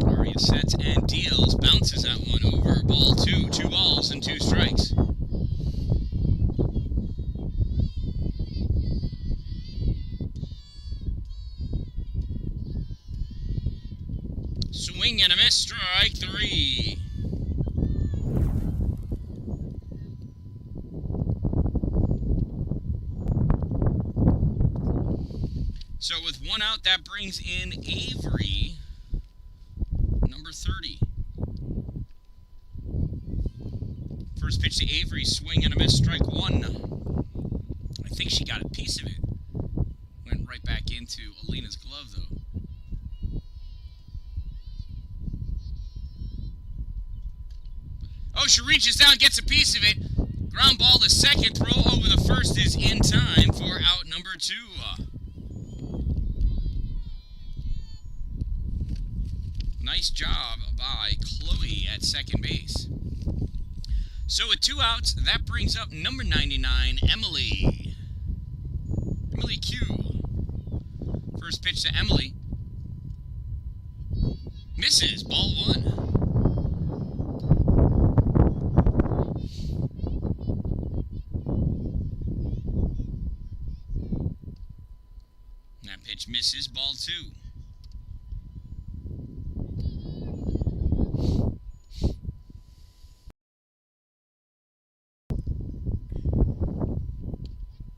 Aria sets and deals, bounces that one over, ball 2, 2 balls and 2 strikes. Swing and a miss, strike 3. So with 1 out, that brings in Avery, number 30. First pitch to Avery, swing and a miss, strike 1. I think she got a piece of it. Went right back into Alina's glove, though. Oh, she reaches down, gets a piece of it. Ground ball, the second throw over the first is in time for out number 2. Nice job by Chloe at second base. So with 2 outs, that brings up number 99, Emily. Emily Q. First pitch to Emily. Misses, ball 1. That pitch misses, ball 2.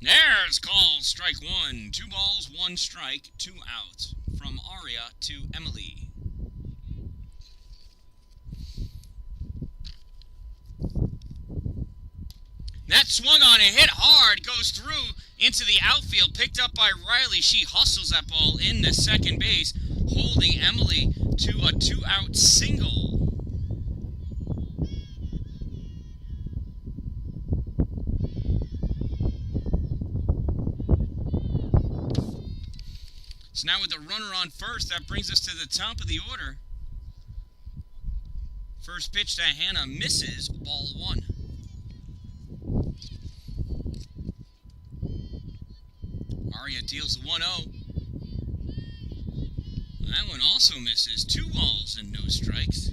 There's call, strike 1. 2 balls, 1 strike, 2 outs. From Aria to Emily. That swung on and hit hard, goes through into the outfield, picked up by Riley. She hustles that ball in the second base, holding Emily to a 2-out single. So now with the runner on first, that brings us to the top of the order. First pitch to Hannah, misses, ball 1. Aria deals the 1-0. That one also misses, 2 balls and no strikes.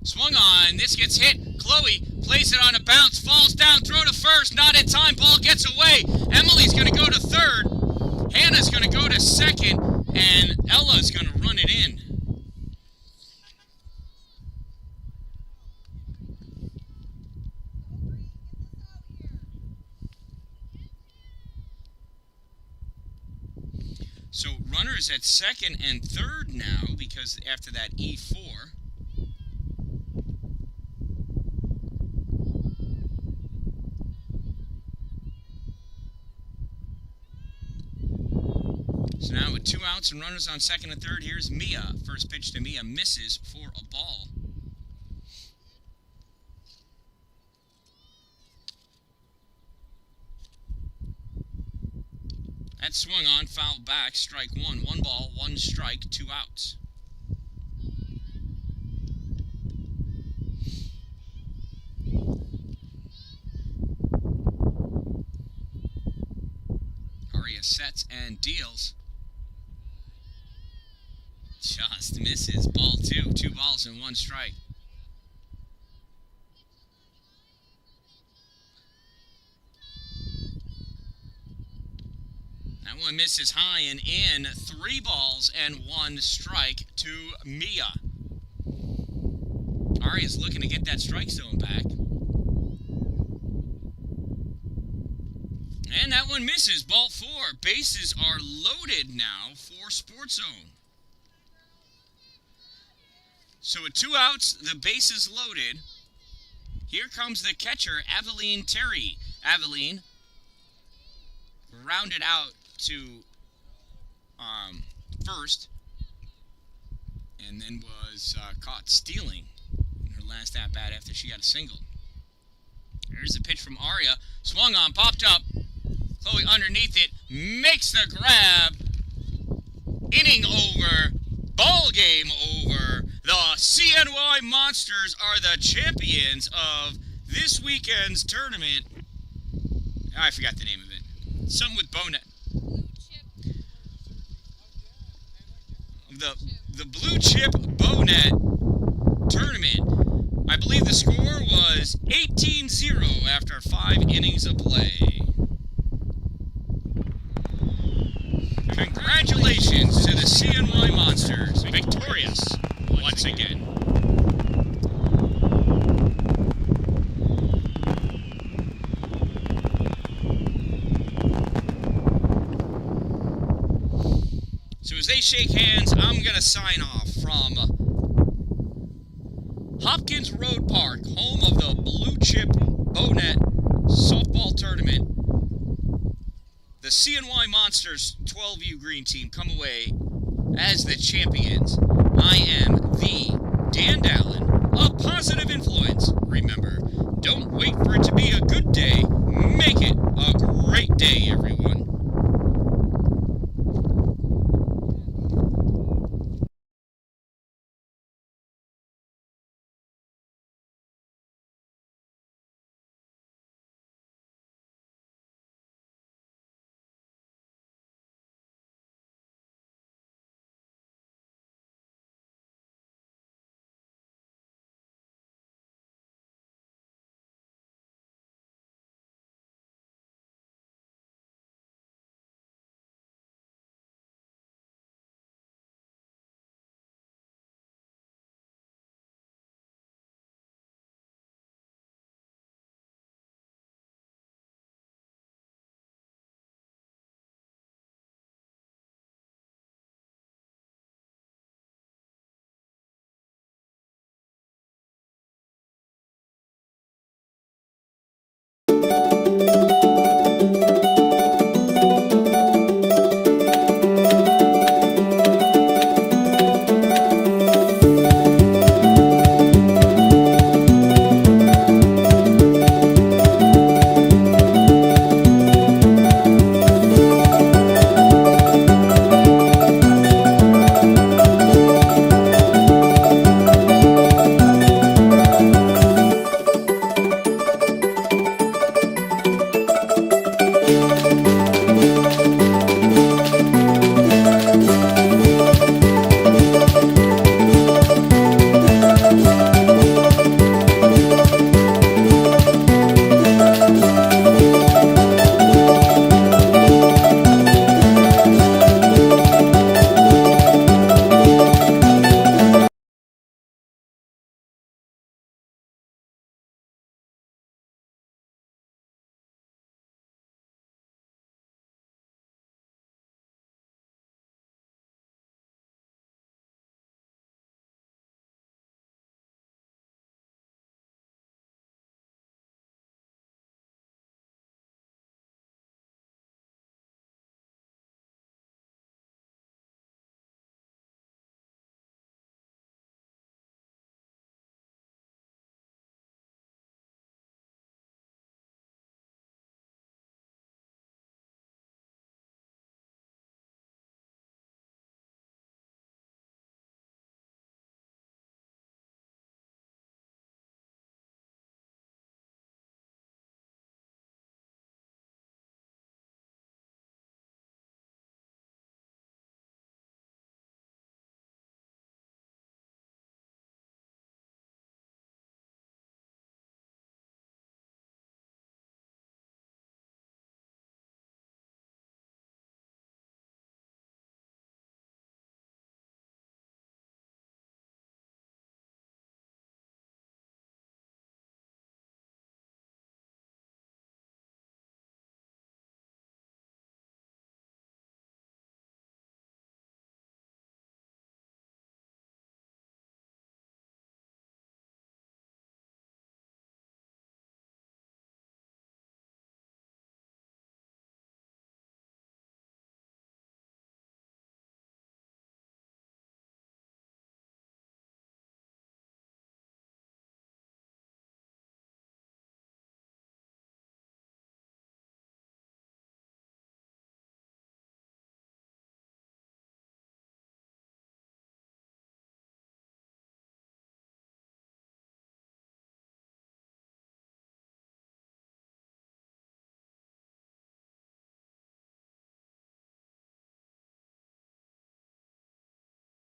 Swung on, this gets hit. Chloe plays it on a bounce, falls down, throw to first, not in time, ball gets away. Emily's going to go to third. Hannah's going to go to second, and Ella's going to run it in. So runners at second and third now, because after that E4. So now with 2 outs and runners on second and third, here's Mia. First pitch to Mia, misses for a ball. That swung on, foul back, strike 1. 1 ball, 1 strike, 2 outs. Aria sets and deals. Just misses, ball 2. 2 balls and 1 strike. That one misses high and in. 3 balls and 1 strike to Mia. Aria's looking to get that strike zone back. And that one misses. Ball 4. Bases are loaded now for Sportszone. So with 2 outs, the bases loaded. Here comes the catcher, Aveline Terry. Aveline rounded out to first, and then was caught stealing in her last at-bat after she got a single. Here's the pitch from Aria. Swung on, popped up. Chloe underneath it, makes the grab. Inning over. Ball game over. The CNY Monsters are the champions of this weekend's tournament. I forgot the name of it. Something with Bonet. The Blue Chip Bonet tournament. I believe the score was 18-0 after 5 innings of play. Congratulations to the CNY Monsters, victorious once again. So as they shake hands, I'm going to sign off from Hopkins Road Park, home of the Blue Chip Bonet softball tournament. The CNY Monsters 12U Green Team come away as the champions. I am the Dan-Dalin, a positive influence. Remember, don't wait for it to be a good day. Make it a great day, everyone.